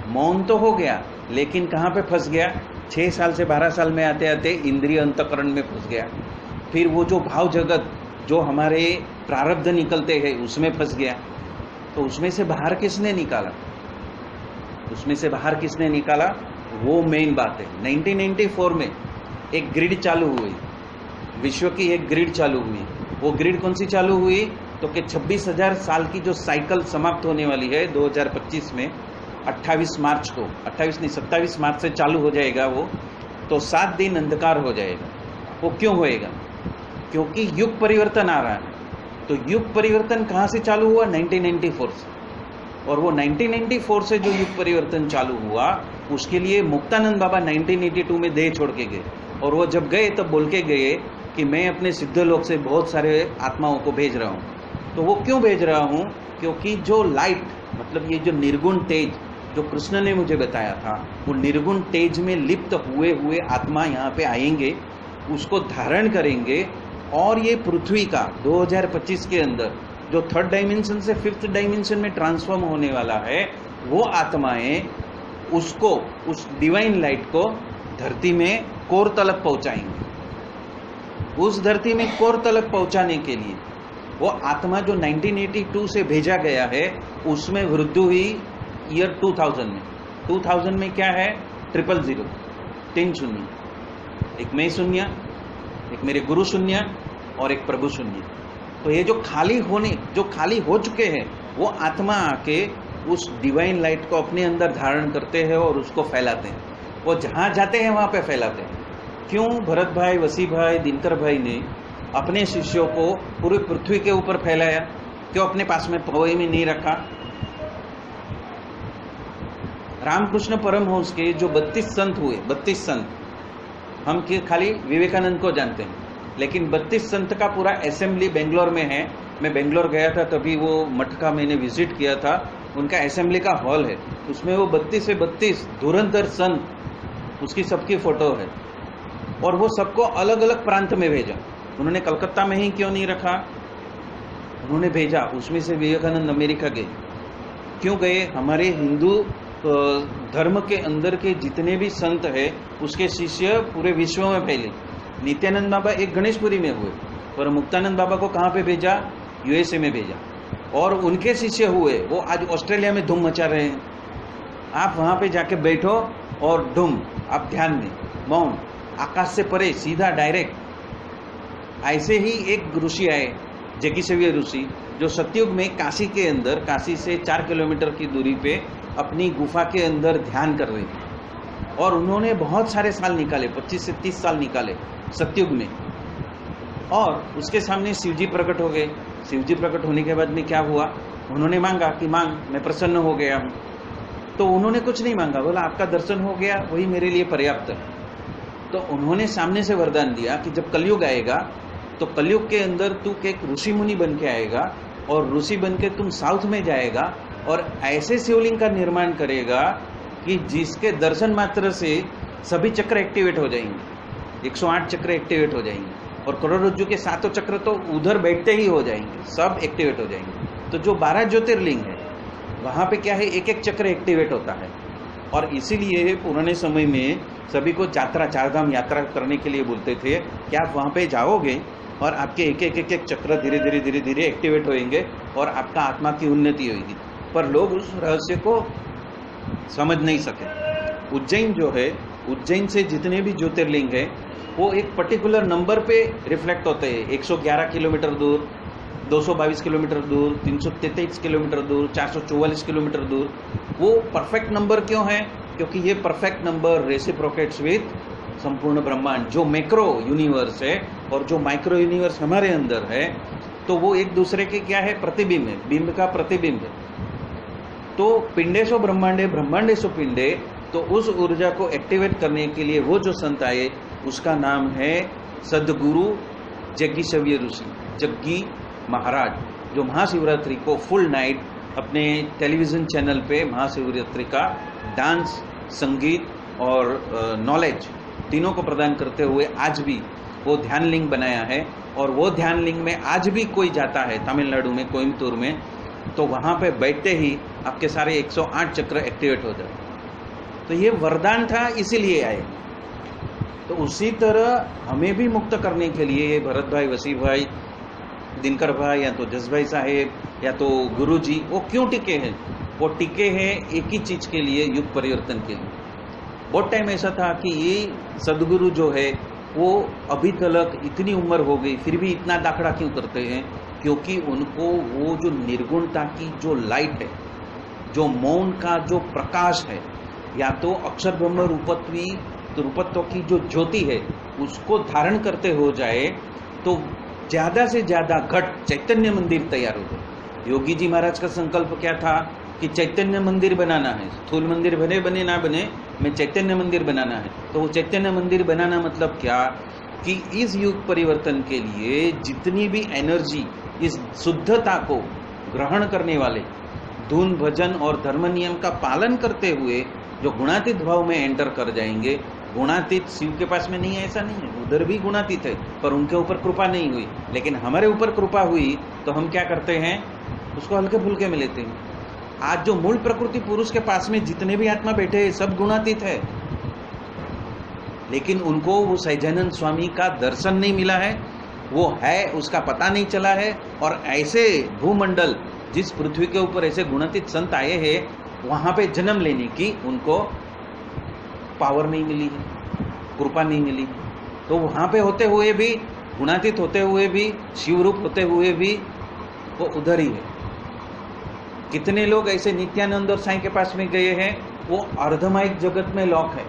मौन तो हो गया, लेकिन कहाँ पे फंस गया? 6 साल से 12 साल में आते आते इंद्रिय अंतकरण में फंस गया। फिर वो जो भाव जगत जो हमारे प्रारब्ध निकलते हैं उसमें फंस गया। तो उसमें से बाहर किसने निकाला? उसमें से बाहर किसने निकाला? वो मेन बात है। 1994 में एक ग्रिड चालू हुई, विश्व की एक ग्रिड चालू हुई। वो ग्रिड कौन सी चालू हुई? तो कि 26,000 साल की जो साइकिल समाप्त होने वाली है 2025 में, 28 मार्च को, 28 नहीं 27 मार्च से चालू हो जाएगा वो। तो 7 दिन अंधकार हो जाएगा। वो क्यों होएगा? क्योंकि युग परिवर्तन आ रहा है। तो युग परिवर्तन कहाँ से चालू हुआ? 1994 से। और वो 1994 से जो युग परिवर्तन चालू हुआ, उसके लिए मुक्तानंद बाबा 1982 में देह छोड़ के गए। और वो जब गए तब बोल के गए कि मैं अपने सिद्ध लोक से बहुत सारे आत्माओं को भेज रहा हूँ। तो वो क्यों भेज रहा हूँ? क्योंकि जो लाइट, मतलब ये जो निर्गुण तेज जो कृष्ण ने मुझे बताया था, वो निर्गुण तेज में लिप्त हुए हुए आत्मा यहाँ पे आएंगे, उसको धारण करेंगे। और ये पृथ्वी का 2025 के अंदर जो 3rd डायमेंशन से 5th डायमेंशन में ट्रांसफॉर्म होने वाला है, वो आत्माएं उसको, उस डिवाइन लाइट को धरती में कोर तलक पहुंचाएंगे। उस धरती में कोर तलक पहुंचाने के लिए वो आत्मा जो 1982 से भेजा गया है, उसमें वृद्धि हुई ईयर 2000 में। 2000 में क्या है? 000, 3 शून्य, एक मैं शून्य, एक मेरे गुरु शून्य और एक प्रभु शून्य। तो ये जो खाली हो चुके हैं, वो आत्मा आके उस डिवाइन लाइट को अपने अंदर धारण करते हैं और उसको फैलाते हैं। वो जहाँ जाते हैं वहाँ पे फैलाते हैं। क्यों भरत भाई, वसी भाई, दिनकर भाई ने अपने शिष्यों को पूरी पृथ्वी के ऊपर फैलाया? क्यों अपने पास में पवई में नहीं रखा? रामकृष्ण परमहंस के जो 32 संत हुए, 32 संत, हम खाली विवेकानंद को जानते हैं, लेकिन 32 संत का पूरा असेंबली बेंगलोर में है। मैं बेंगलोर गया था, तभी वो मठ का मैंने विजिट किया था। उनका असेंबली का हॉल है, उसमें वो 32 से 32 धुरंधर संत, उसकी सबकी फोटो है। और वो सबको अलग अलग प्रांत में भेजा। उन्होंने कलकत्ता में ही क्यों नहीं रखा? उन्होंने भेजा, उसमें से विवेकानंद अमेरिका गए। क्यों गए? हमारे हिंदू धर्म के अंदर के जितने भी संत है, उसके शिष्य पूरे विश्व में फैले। नित्यानंद बाबा एक गणेशपुरी में हुए, पर मुक्तानंद बाबा को कहाँ पे भेजा? यूएसए में भेजा। और उनके शिष्य हुए, वो आज ऑस्ट्रेलिया में धूम मचा रहे हैं। आप वहाँ पे जाके बैठो और धूम, आप ध्यान दें, मौन, आकाश से परे, सीधा डायरेक्ट। ऐसे ही एक ऋषि आए, जगीसेवी ऋषि, जो सतयुग में काशी के अंदर, काशी से 4 किलोमीटर की दूरी पे अपनी गुफा के अंदर ध्यान कर रहे थे। और उन्होंने बहुत सारे साल निकाले, 25 से 30 साल निकाले सतयुग में। और उसके सामने शिवजी प्रकट हो गए। शिवजी प्रकट होने के बाद में क्या हुआ? उन्होंने मांगा कि मांग, मैं प्रसन्न हो गया हूँ। तो उन्होंने कुछ नहीं मांगा, बोला आपका दर्शन हो गया वही मेरे लिए पर्याप्त है। तो उन्होंने सामने से वरदान दिया कि जब कलयुग आएगा तो कलयुग के अंदर तू एक ऋषि मुनि बन के आएगा और ऋषि बन के तुम साउथ में जाएगा और ऐसे शिवलिंग का निर्माण करेगा कि जिसके दर्शन मात्र से सभी चक्र एक्टिवेट हो जाएंगे, 108 चक्र एक्टिवेट हो जाएंगे और करोड़रज्जु के 7 चक्र तो उधर बैठते ही हो जाएंगे, सब एक्टिवेट हो जाएंगे। तो जो 12 ज्योतिर्लिंग है वहां पे क्या है, एक एक चक्र एक्टिवेट होता है। और इसीलिए पुराने समय में सभी को यात्रा, चारधाम यात्रा करने के लिए बोलते थे कि आप वहां पे जाओगे और आपके एक एक चक्र धीरे धीरे धीरे धीरे एक्टिवेट होएंगे और आपका आत्मा की उन्नति होगी। पर लोग उस रहस्य को समझ नहीं सके। उज्जैन जो है, उज्जैन से जितने भी ज्योतिर्लिंग है वो एक पर्टिकुलर नंबर पे रिफ्लेक्ट होते हैं। 111 किलोमीटर दूर, 222 किलोमीटर दूर, 333 किलोमीटर दूर, 444 किलोमीटर दूर। वो परफेक्ट नंबर क्यों है? क्योंकि ये परफेक्ट नंबर रेसिप्रोकेट्स विथ संपूर्ण ब्रह्मांड, जो मैक्रो यूनिवर्स है और जो माइक्रो यूनिवर्स हमारे अंदर है, तो वो एक दूसरे के क्या है, प्रतिबिंब है, बिंब का प्रतिबिंब है। तो पिंडेशो ब्रह्मांडे ब्रह्मांडेशो पिंडे, तो उस ऊर्जा को एक्टिवेट करने के लिए वो जो संत आए उसका नाम है सदगुरु जग्गी शव्य ऋषि, जग्गी महाराज, जो महाशिवरात्रि को फुल नाइट अपने टेलीविजन चैनल पे महाशिवरात्रि का डांस, संगीत और नॉलेज तीनों को प्रदान करते हुए आज भी वो ध्यान लिंग बनाया है। और वो ध्यान लिंग में आज भी कोई जाता है तमिलनाडु में, कोयम्बतूर में, तो वहां पे बैठते ही आपके सारे 108 चक्र एक्टिवेट हो जाए। तो ये वरदान था, इसीलिए आए। तो उसी तरह हमें भी मुक्त करने के लिए ये भरत भाई, वसी भाई, दिनकर भाई, या तो जस भाई साहेब, या तो गुरु जी, वो क्यों टिके हैं? वो टिके हैं एक ही चीज के लिए, युग परिवर्तन के लिए। बहुत टाइम ऐसा था कि ये सदगुरु जो है वो अभी तक इतनी उम्र हो गई फिर भी इतना दाखड़ा क्यों करते हैं? क्योंकि उनको वो जो निर्गुणता की जो लाइट है, जो मौन का जो प्रकाश है, या तो अक्षर ब्रह्म रूपत्व की जो ज्योति है उसको धारण करते हो जाए तो ज्यादा से ज्यादा घट चैतन्य मंदिर तैयार हो गए। योगी जी महाराज का संकल्प क्या था कि चैतन्य मंदिर बनाना है, स्थूल मंदिर बने ना बने, मैं चैतन्य मंदिर बनाना है। तो वो चैतन्य मंदिर बनाना मतलब क्या कि इस युग परिवर्तन के लिए जितनी भी एनर्जी इस शुद्धता को ग्रहण करने वाले, धुन भजन और धर्म नियम का पालन करते हुए जो गुणातीत भाव में एंटर कर जाएंगे। गुणातीत शिव के पास में नहीं है, ऐसा नहीं है, उधर भी गुणातीत है, पर उनके ऊपर कृपा नहीं हुई। लेकिन हमारे ऊपर कृपा हुई तो हम क्या करते हैं, उसको हल्के फुल्के में लेते हैं। आज जो मूल प्रकृति पुरुष के पास में जितने भी आत्मा बैठे हैं सब गुणातीत है, लेकिन उनको वो सहजानंद स्वामी का दर्शन नहीं मिला है, वो है उसका पता नहीं चला है। और ऐसे भूमंडल, जिस पृथ्वी के ऊपर ऐसे गुणातीत संत आए हैं, वहां पे जन्म लेने की उनको पावर नहीं मिली है, कृपा नहीं मिली। तो वहां पे होते हुए भी, गुणातीत होते हुए भी, शिव रूप होते हुए भी वो उधर ही है। कितने लोग ऐसे नित्यानंद और साईं के पास में गए हैं, वो अर्धमाइक जगत में लॉक है।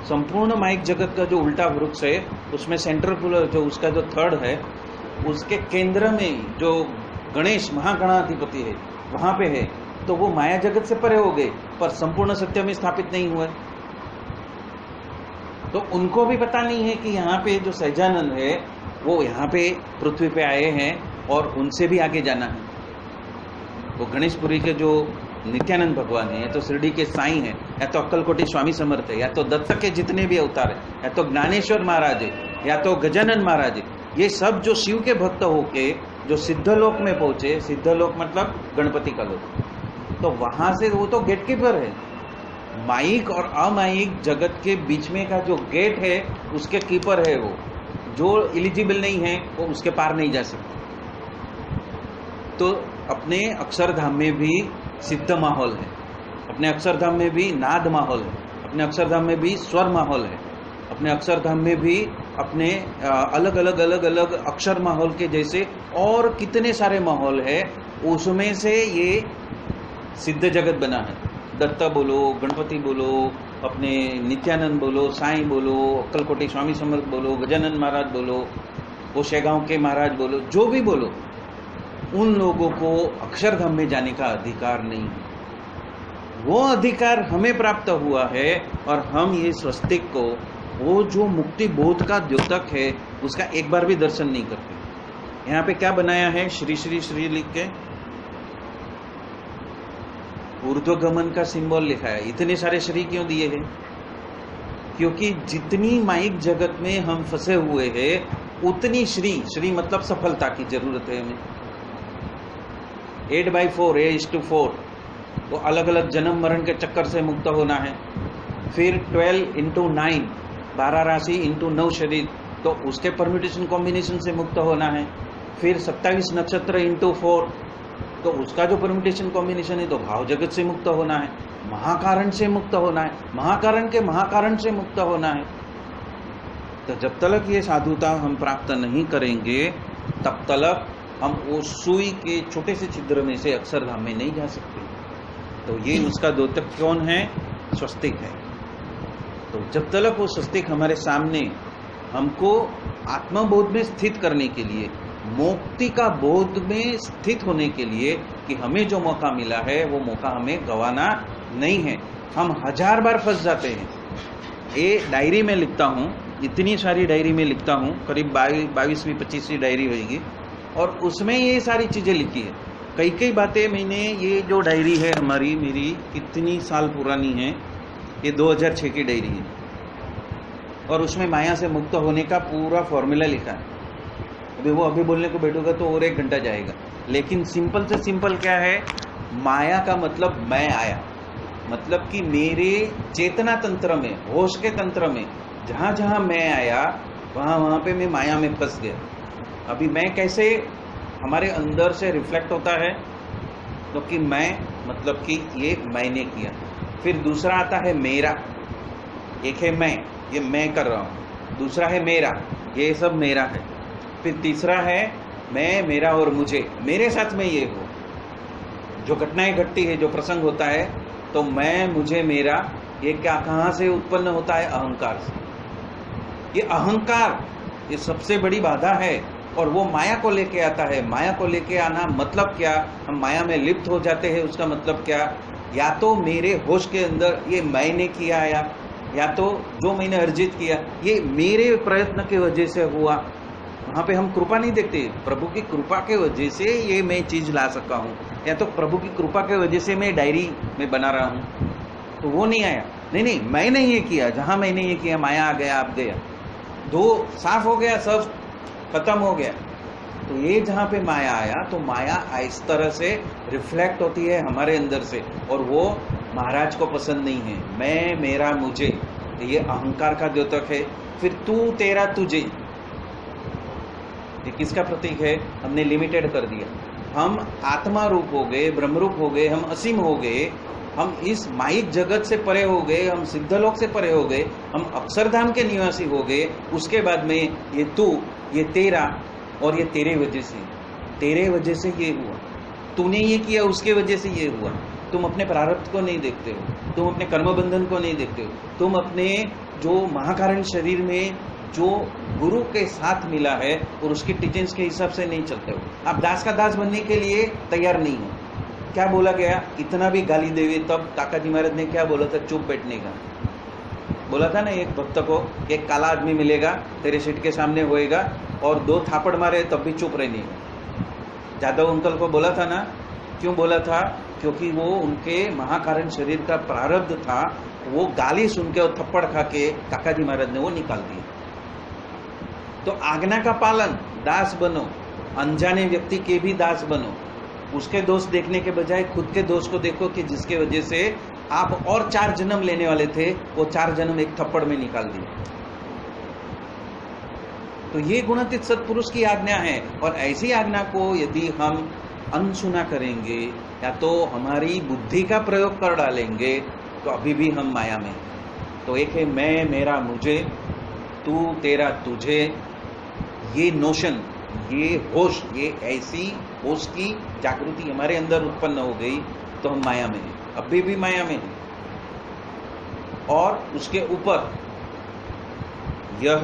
संपूर्ण माइक जगत का जो उल्टा वृक्ष है उसमें सेंट्रल जो उसका जो थर्ड है, उसके केंद्र में जो गणेश महागणाधिपति है वहां पे है। तो वो माया जगत से परे हो गए पर संपूर्ण सत्य में स्थापित नहीं हुए। तो उनको भी पता नहीं है कि यहाँ पे जो सहजानंद है वो यहाँ पे पृथ्वी पे आए हैं और उनसे भी आगे जाना है। वो गणेशपुरी के जो नित्यानंद भगवान है, या तो शिरडी के साईं है, या तो अक्कलकोटी स्वामी समर्थ है, या तो दत्त के जितने भी अवतार है, या तो ज्ञानेश्वर महाराज है, या तो गजानन महाराज है, ये सब जो शिव के भक्त होके जो सिद्धलोक में पहुंचे, सिद्धलोक मतलब गणपति का लोक, तो वहां से वो तो गेटकीपर है। माइक और अमाइक जगत के बीच में का जो गेट है उसके कीपर है वो। जो एलिजिबल नहीं है वो उसके पार नहीं जा सकते। तो अपने अक्षरधाम में भी सिद्ध माहौल है, अपने अक्षरधाम में भी नाद माहौल है, अपने अक्षरधाम में भी स्वर माहौल है, अपने अक्षरधाम में भी अपने अलग अलग अक्षर माहौल के जैसे और कितने सारे माहौल है। उसमें से ये सिद्ध जगत बना है। दत्ता बोलो, गणपति बोलो, अपने नित्यानंद बोलो, साईं बोलो, अक्कलकोटी स्वामी समर्थ बोलो, गजानन महाराज बोलो, वो शेगांव के महाराज बोलो, जो भी बोलो, उन लोगों को अक्षरधाम में जाने का अधिकार नहीं है। वो अधिकार हमें प्राप्त हुआ है और हम ये स्वस्तिक को, वो जो मुक्ति बोध का द्योतक है, उसका एक बार भी दर्शन नहीं करते। यहाँ पे क्या बनाया है, श्री श्री श्री लिख के ऊर्ध्वगमन का सिंबल लिखा है। इतने सारे श्री क्यों दिए हैं? क्योंकि जितनी माइक जगत में हम फंसे हुए हैं उतनी श्री, श्री मतलब सफलता की जरूरत है हमें। 8/4 A:4, तो अलग अलग जन्म मरण के चक्कर से मुक्त होना है। फिर 12 × 9, 12 राशि × 9 शरीर, तो उसके परम्यूटेशन कॉम्बिनेशन से मुक्त होना है। फिर 27 नक्षत्र × 4, तो उसका जो परम्यूटेशन कॉम्बिनेशन है, तो भाव जगत से मुक्त होना है, महाकारण से मुक्त होना है, महाकारण के महाकारण से मुक्त होना है। तो जब तक ये साधुता हम प्राप्त नहीं करेंगे तब तक हम वो सुई के छोटे से छिद्र में से अक्षरधाम में नहीं जा सकते। तो ये उसका द्योतक कौन है? स्वस्तिक है। तो जब तक वो स्वस्तिक हमारे सामने, हमको आत्मबोध में स्थित करने के लिए, मुक्ति का बोध में स्थित होने के लिए कि हमें जो मौका मिला है वो मौका हमें गंवाना नहीं है। हम 1000 बार फंस जाते हैं। ये डायरी में लिखता हूँ, इतनी सारी डायरी में लिखता हूँ, करीब 22वीं 25वीं डायरी होगी, और उसमें ये सारी चीज़ें लिखी है। कई बातें मैंने, ये जो डायरी है हमारी, मेरी कितनी साल पुरानी है, ये 2006 की डायरी है, और उसमें माया से मुक्त होने का पूरा फॉर्मूला लिखा है। अभी बोलने को बैठूंगा तो और 1 घंटा जाएगा, लेकिन सिंपल से सिंपल क्या है, माया का मतलब मैं आया, मतलब कि मेरे चेतना तंत्र में, होश के तंत्र में जहाँ जहाँ मैं आया वहाँ पे मैं माया में फंस गया। अभी मैं कैसे हमारे अंदर से रिफ्लेक्ट होता है, तो कि मैं मतलब कि ये मैंने किया। फिर दूसरा आता है मेरा, एक है मैं, ये मैं कर रहा हूँ। दूसरा है मेरा, ये सब मेरा है। फिर तीसरा है मैं, मेरा और मुझे, मेरे साथ में ये हो, जो घटनाएं घटती है, जो प्रसंग होता है, तो मैं, मुझे, मेरा, ये क्या कहाँ से उत्पन्न होता है? अहंकार से। ये अहंकार, ये सबसे बड़ी बाधा है, और वो माया को लेके आता है। माया को लेके आना मतलब क्या? हम माया में लिप्त हो जाते हैं। उसका मतलब क्या? या तो मेरे होश के अंदर ये मैंने किया आया, या तो जो मैंने अर्जित किया ये मेरे प्रयत्न की वजह से हुआ। वहाँ पे हम कृपा नहीं देखते, प्रभु की कृपा के वजह से ये मैं चीज ला सका हूँ, या तो प्रभु की कृपा के वजह से मैं डायरी में बना रहा हूँ, तो वो नहीं आया। नहीं, मैंने ये किया, जहाँ मैंने ये किया माया आ गया, आप गया, दो साफ हो गया, सब खत्म हो गया। तो ये जहाँ पे माया आया, तो माया इस तरह से रिफ्लेक्ट होती है हमारे अंदर से, और वो महाराज को पसंद नहीं है। मैं, मेरा, मुझे, ये अहंकार का द्योतक है। फिर तू, तेरा, तुझे, ये किसका प्रतीक है? हमने लिमिटेड कर दिया। हम आत्मा रूप हो गए, ब्रह्म रूप हो गए, हम असीम हो गए, हम इस माइक जगत से परे हो गए, हम सिद्धलोक से परे हो गए, हम अक्षरधाम के निवासी हो गए। उसके बाद में ये तू, ये तेरा, और ये तेरे वजह से, तेरे वजह से ये हुआ, तूने ये किया, उसके वजह से ये हुआ। तुम अपने प्रारब्ध को नहीं देखते हो, तुम अपने कर्म बंधन को नहीं देखते हो, तुम अपने जो महाकारण शरीर में जो गुरु के साथ मिला है और उसकी टीचिंग्स के हिसाब से नहीं चलते हो। आप दास का दास बनने के लिए तैयार नहीं हो। क्या बोला गया? इतना भी गाली देवे तब काकाजी महाराज ने क्या बोला था? चुप बैठने का बोला था ना। एक भक्त को एक काला आदमी मिलेगा, तेरे सीट के सामने होएगा, और 2 थापड़ मारे तब भी चुप रहने का। जादव अंकल को बोला था ना। क्यों बोला था? क्योंकि वो उनके महाकारण शरीर का प्रारब्ध था। वो गाली सुन के और थप्पड़ खा के काकाजी महाराज ने वो निकाल दिया। तो आज्ञा का पालन, दास बनो, अनजाने व्यक्ति के भी दास बनो। उसके दोष देखने के बजाय खुद के दोष को देखो कि जिसके वजह से आप और 4 जन्म लेने वाले थे, वो 4 जन्म एक थप्पड़ में निकाल दिए। तो ये गुणातीत सत्पुरुष की आज्ञा है, और ऐसी आज्ञा को यदि हम अनसुना करेंगे या तो हमारी बुद्धि का प्रयोग कर डालेंगे, तो अभी भी हम माया में। तो एक है मैं, मेरा, मुझे, तू, तेरा, तुझे, ये नोशन, ये होश, ये ऐसी होश की जागृति हमारे अंदर उत्पन्न हो गई, तो हम माया में हैं, अभी भी माया में हैं। और उसके ऊपर यह,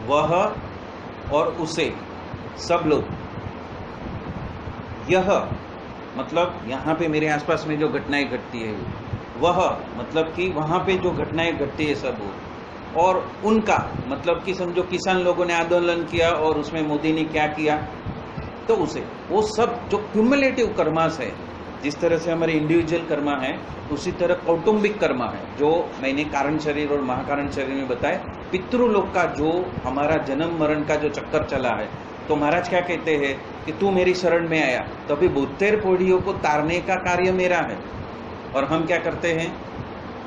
वह और उसे, सब लोग, यह मतलब यहाँ पे मेरे आसपास में जो घटनाएं घटती है वह, मतलब कि वहाँ पे जो घटनाएं घटती है सब वो, और उनका मतलब कि समझो किसान लोगों ने आंदोलन किया और उसमें मोदी ने क्या किया, तो उसे वो सब जो क्यूमुलेटिव कर्मास है, जिस तरह से हमारे इंडिविजुअल कर्मा है उसी तरह कौटुंबिक कर्मा है, जो मैंने कारण शरीर और महाकारण शरीर में बताया। पितृलोक का जो हमारा जन्म मरण का जो चक्कर चला है, तो महाराज क्या कहते हैं कि तू मेरी शरण में आया तो अभी 72 पीढ़ियों को तारने का कार्य मेरा है। और हम क्या करते हैं,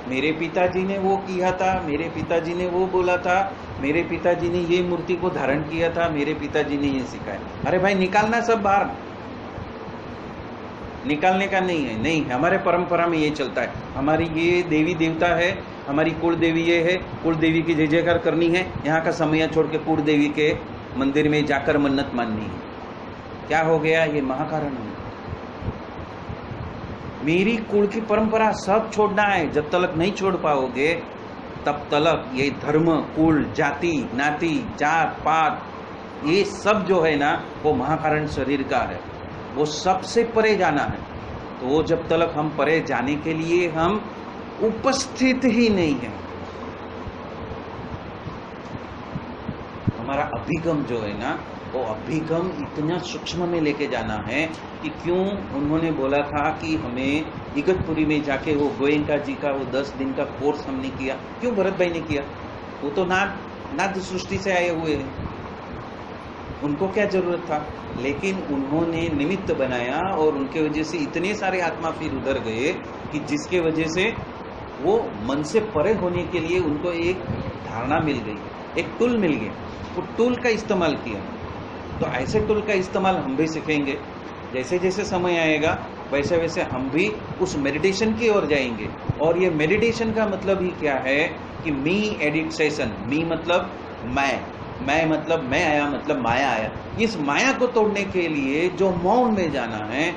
मेरे पिताजी ने वो किया था, मेरे पिताजी ने वो बोला था, मेरे पिताजी ने ये मूर्ति को धारण किया था, मेरे पिताजी ने ये सिखाया। अरे भाई निकालना सब बाहर, निकालने का नहीं है, नहीं, हमारे परंपरा में ये चलता है, हमारी ये देवी देवता है, हमारी कुल देवी ये है, कुल देवी की जय जयकार करनी है, यहाँ का समय छोड़ के कुल देवी के मंदिर में जाकर मन्नत माननी है। क्या हो गया, ये महाकारण है। मेरी कुल की परंपरा सब छोड़ना है, जब तक नहीं छोड़ पाओगे तब तक ये धर्म, कुल, जाति, नाती, जात पात, ये सब जो है ना वो महाकारण शरीर का है, वो सबसे परे जाना है। तो वो जब तक हम परे जाने के लिए हम उपस्थित ही नहीं है, हमारा अभिगम जो है ना वो अभिगम इतना सूक्ष्म में लेके जाना है कि क्यों उन्होंने बोला था कि हमें इगतपुरी में जाके वो गोयंका जी का वो 10 दिन का कोर्स हमने किया, क्यों भरत भाई ने किया? वो तो नाद सृष्टि से आए हुए हैं, उनको क्या जरूरत था? लेकिन उन्होंने निमित्त बनाया और उनके वजह से इतने सारे आत्मा फिर उधर गए कि जिसके वजह से वो मन से परे होने के लिए उनको एक धारणा मिल गई, एक टूल मिल गया, वो टूल का इस्तेमाल किया। तो ऐसे टूल का इस्तेमाल हम भी सीखेंगे, जैसे जैसे समय आएगा वैसे वैसे हम भी उस मेडिटेशन की ओर जाएंगे। और ये मेडिटेशन का मतलब ही क्या है कि मी एडिट सेशन, मी मतलब मैं मतलब मैं आया, मतलब माया आया। इस माया को तोड़ने के लिए जो मौन में जाना है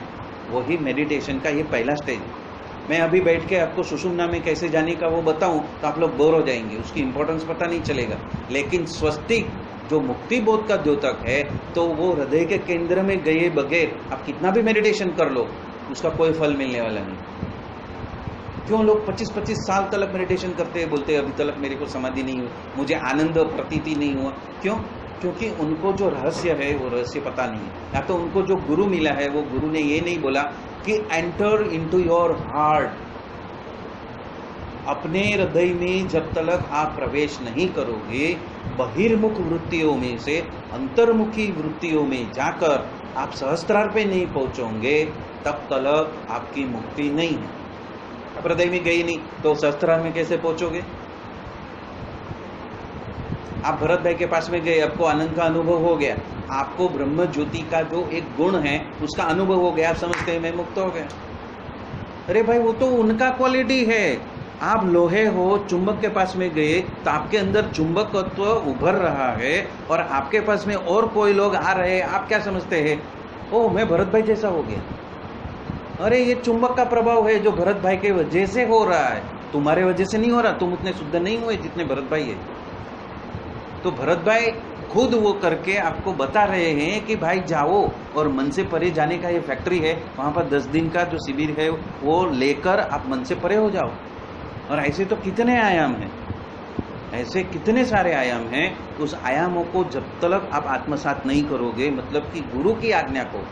वही मेडिटेशन का ये पहला स्टेज है। मैं अभी बैठ के आपको सुषुम्ना में कैसे जाने का वो बताऊं तो आप लोग बोर हो जाएंगे, उसकी इंपॉर्टेंस पता नहीं चलेगा। लेकिन स्वस्तिक जो मुक्ति बोध का द्योतक है, तो वो हृदय के केंद्र में गए बगैर आप कितना भी मेडिटेशन कर लो उसका कोई फल मिलने वाला नहीं। क्यों लोग 25-25 साल तक मेडिटेशन करते हैं, बोलते हैं अभी तक मेरे को समाधि नहीं हुई, मुझे आनंद प्रतीति नहीं हुआ। क्यों? क्योंकि उनको जो रहस्य है वो रहस्य पता नहीं है, या तो उनको जो गुरु मिला है वो गुरु ने ये नहीं बोला कि एंटर इनटू योर हार्ट, अपने हृदय में जब तक आप प्रवेश नहीं करोगे, बहिर्मुख वृत्तियों में से अंतर्मुखी वृत्तियों में जाकर आप सहस्त्रार पे नहीं पहुंचोगे, तब तक आपकी मुक्ति नहीं है। आप हृदय में गई नहीं तो सहस्त्रार में कैसे पहुंचोगे? आप भरत भाई के पास में गए, आपको आनंद का अनुभव हो गया, आपको ब्रह्म ज्योति का जो एक गुण है उसका अनुभव हो गया, आप समझते हैं मैं मुक्त हो गया। अरे भाई वो तो उनका क्वालिटी है। आप लोहे हो, चुंबक के पास में गए तो आपके अंदर चुंबकत्व उभर रहा है और आपके पास में और कोई लोग आ रहे हैं, आप क्या समझते हैं? ओह मैं भरत भाई जैसा हो गया। अरे ये चुंबक का प्रभाव है जो भरत भाई के वजह से हो रहा है, तुम्हारे वजह से नहीं हो रहा। तुम उतने शुद्ध नहीं हुए जितने भरत भाई है। तो भरत भाई खुद वो करके आपको बता रहे हैं कि भाई जाओ और मन से परे जाने का ये फैक्ट्री है, वहां पर 10 दिन का जो शिविर है वो लेकर आप मन से परे हो जाओ। और ऐसे तो कितने आयाम हैं, ऐसे कितने सारे आयाम हैं। उस आयामों को जब तक आप आत्मसात नहीं करोगे, मतलब कि गुरु की आज्ञा को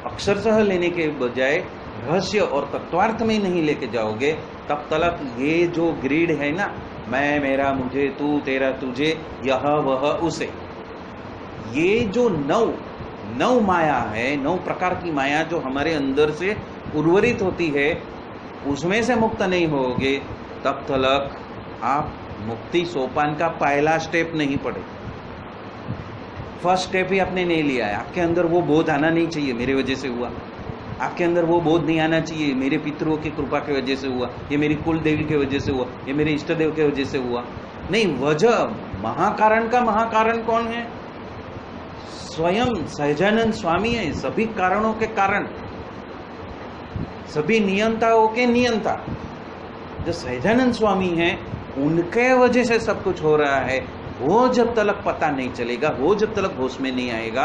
अक्षरशः लेने के बजाय रहस्य और तत्वार्थ में नहीं लेके जाओगे, तब तक ये जो ग्रीड है ना, मैं मेरा मुझे तू तेरा तुझे यह वह उसे, ये जो नौ माया है, 9 प्रकार की माया जो हमारे अंदर से उर्वरित होती है, उसमें से मुक्त नहीं होगे तब तक आप मुक्ति सोपान का पहला स्टेप नहीं पड़े। फर्स्ट स्टेप ही आपने नहीं लिया है। आपके अंदर वो बोध आना नहीं चाहिए मेरे वजह से हुआ, आपके अंदर वो बोध नहीं आना चाहिए मेरे पितरों की कृपा की वजह से हुआ, ये मेरी कुल देवी की वजह से हुआ, ये मेरे इष्ट देव की वजह से हुआ। नहीं, वजह महाकारण का महाकारण कौन है? स्वयं सहजानंद स्वामी है, सभी कारणों के कारण, सभी नियंताओं के नियंता जो सहजानंद स्वामी हैं, उनके वजह से सब कुछ हो रहा है। वो जब तक पता नहीं चलेगा, वो जब तक होश में नहीं आएगा,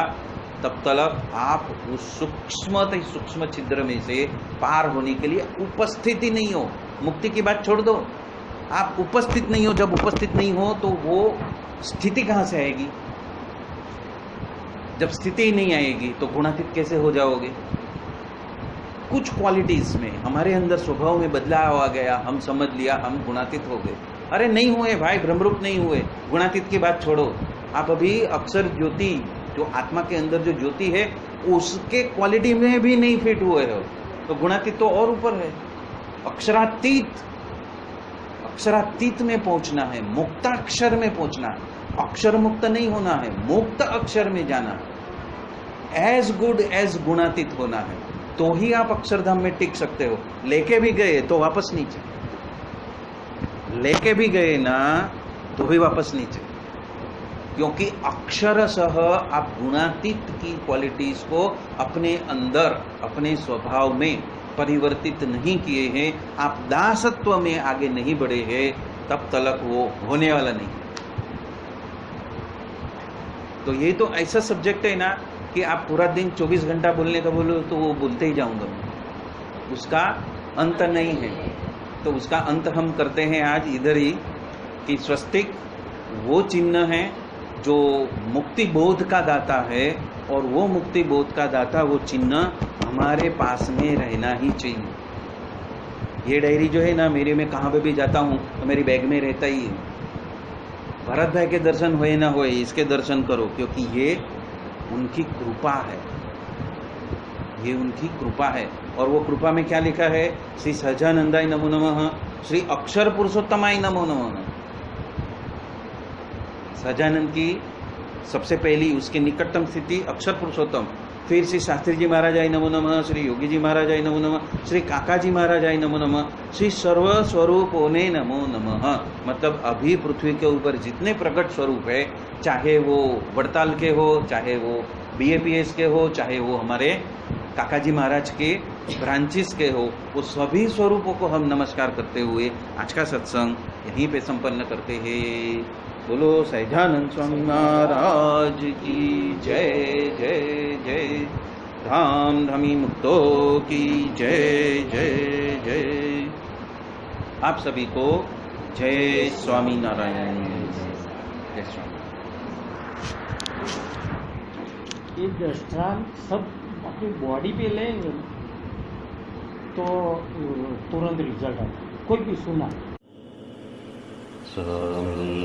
तब तक आप उस सूक्ष्म छिद्र में से पार होने के लिए उपस्थित ही नहीं हो। मुक्ति की बात छोड़ दो, आप उपस्थित नहीं हो। जब उपस्थित नहीं हो तो वो स्थिति कहां से आएगी? जब स्थिति ही नहीं आएगी तो गुणातीत कैसे हो जाओगे? कुछ क्वालिटीज में हमारे अंदर स्वभाव में बदलाव आ गया, हम समझ लिया, हम गुणातीत हो गए। अरे नहीं हुए भाई, ब्रह्मरूप नहीं हुए। गुणातीत की बात छोड़ो, आप अभी अक्षर ज्योति, जो आत्मा के अंदर जो ज्योति है, उसके क्वालिटी में भी नहीं फिट हुए हो, तो गुणातीत तो और ऊपर है। अक्षरातीत में पहुंचना है, मुक्ताक्षर में पहुंचना है। अक्षर मुक्त नहीं होना है, मुक्त अक्षर में जाना है। एज गुड एज गुणातीत होना है, तो ही आप अक्षरधाम में टिक सकते हो। लेके भी गए तो वापस नीचे, लेके भी गए ना तो भी वापस नीचे, क्योंकि अक्षरशः आप गुणातीत की क्वालिटीज को अपने अंदर, अपने स्वभाव में परिवर्तित नहीं किए हैं, आप दासत्व में आगे नहीं बढ़े हैं, तब तक वो होने वाला नहीं। तो ये तो ऐसा सब्जेक्ट है ना कि आप पूरा दिन 24 घंटा बोलने का बोलो तो वो बोलते ही जाऊंगा मैं, उसका अंत नहीं है। तो उसका अंत हम करते हैं आज इधर ही कि स्वस्तिक वो चिन्ह है जो मुक्ति बोध का दाता है, और वो मुक्ति बोध का दाता, वो चिन्ह हमारे पास में रहना ही चाहिए। ये डायरी जो है ना, मेरे में कहाँ पे भी जाता हूँ तो मेरी बैग में रहता ही है। भरत भाई के दर्शन हुए ना हुए, इसके दर्शन करो, क्योंकि ये उनकी कृपा है, ये उनकी कृपा है। और वो कृपा में क्या लिखा है? श्री सहजानंदाय नमो नमः, श्री अक्षर पुरुषोत्तमाय नमो नमः। सहजानंद की सबसे पहली, उसके निकटतम स्थिति अक्षर पुरुषोत्तम, फिर श्री शास्त्री जी महाराज आय नमो नमः, श्री योगी जी महाराज आय नमो नमः, श्री काका जी महाराज आय नमो नमः, श्री सर्व स्वरूपों नमो नमः। मतलब अभी पृथ्वी के ऊपर जितने प्रकट स्वरूप है, चाहे वो वड़ताल के हो, चाहे वो BAPS के हो, चाहे वो हमारे काका जी महाराज के ब्रांचेस के हो, वो सभी स्वरूपों को हम नमस्कार करते हुए आज का सत्संग यहीं पे संपन्न करते हैं। बोलो सहजानंद स्वामी महाराज की जय जय जय। धाम धमी मुक्तो की जय जय जय। आप सभी को जय स्वामी नारायण। जय स्वामी। ये दृष्टांत सब अपनी बॉडी पे लेंगे तो तुरंत रिजल्ट आता। कोई भी सुना स्वामी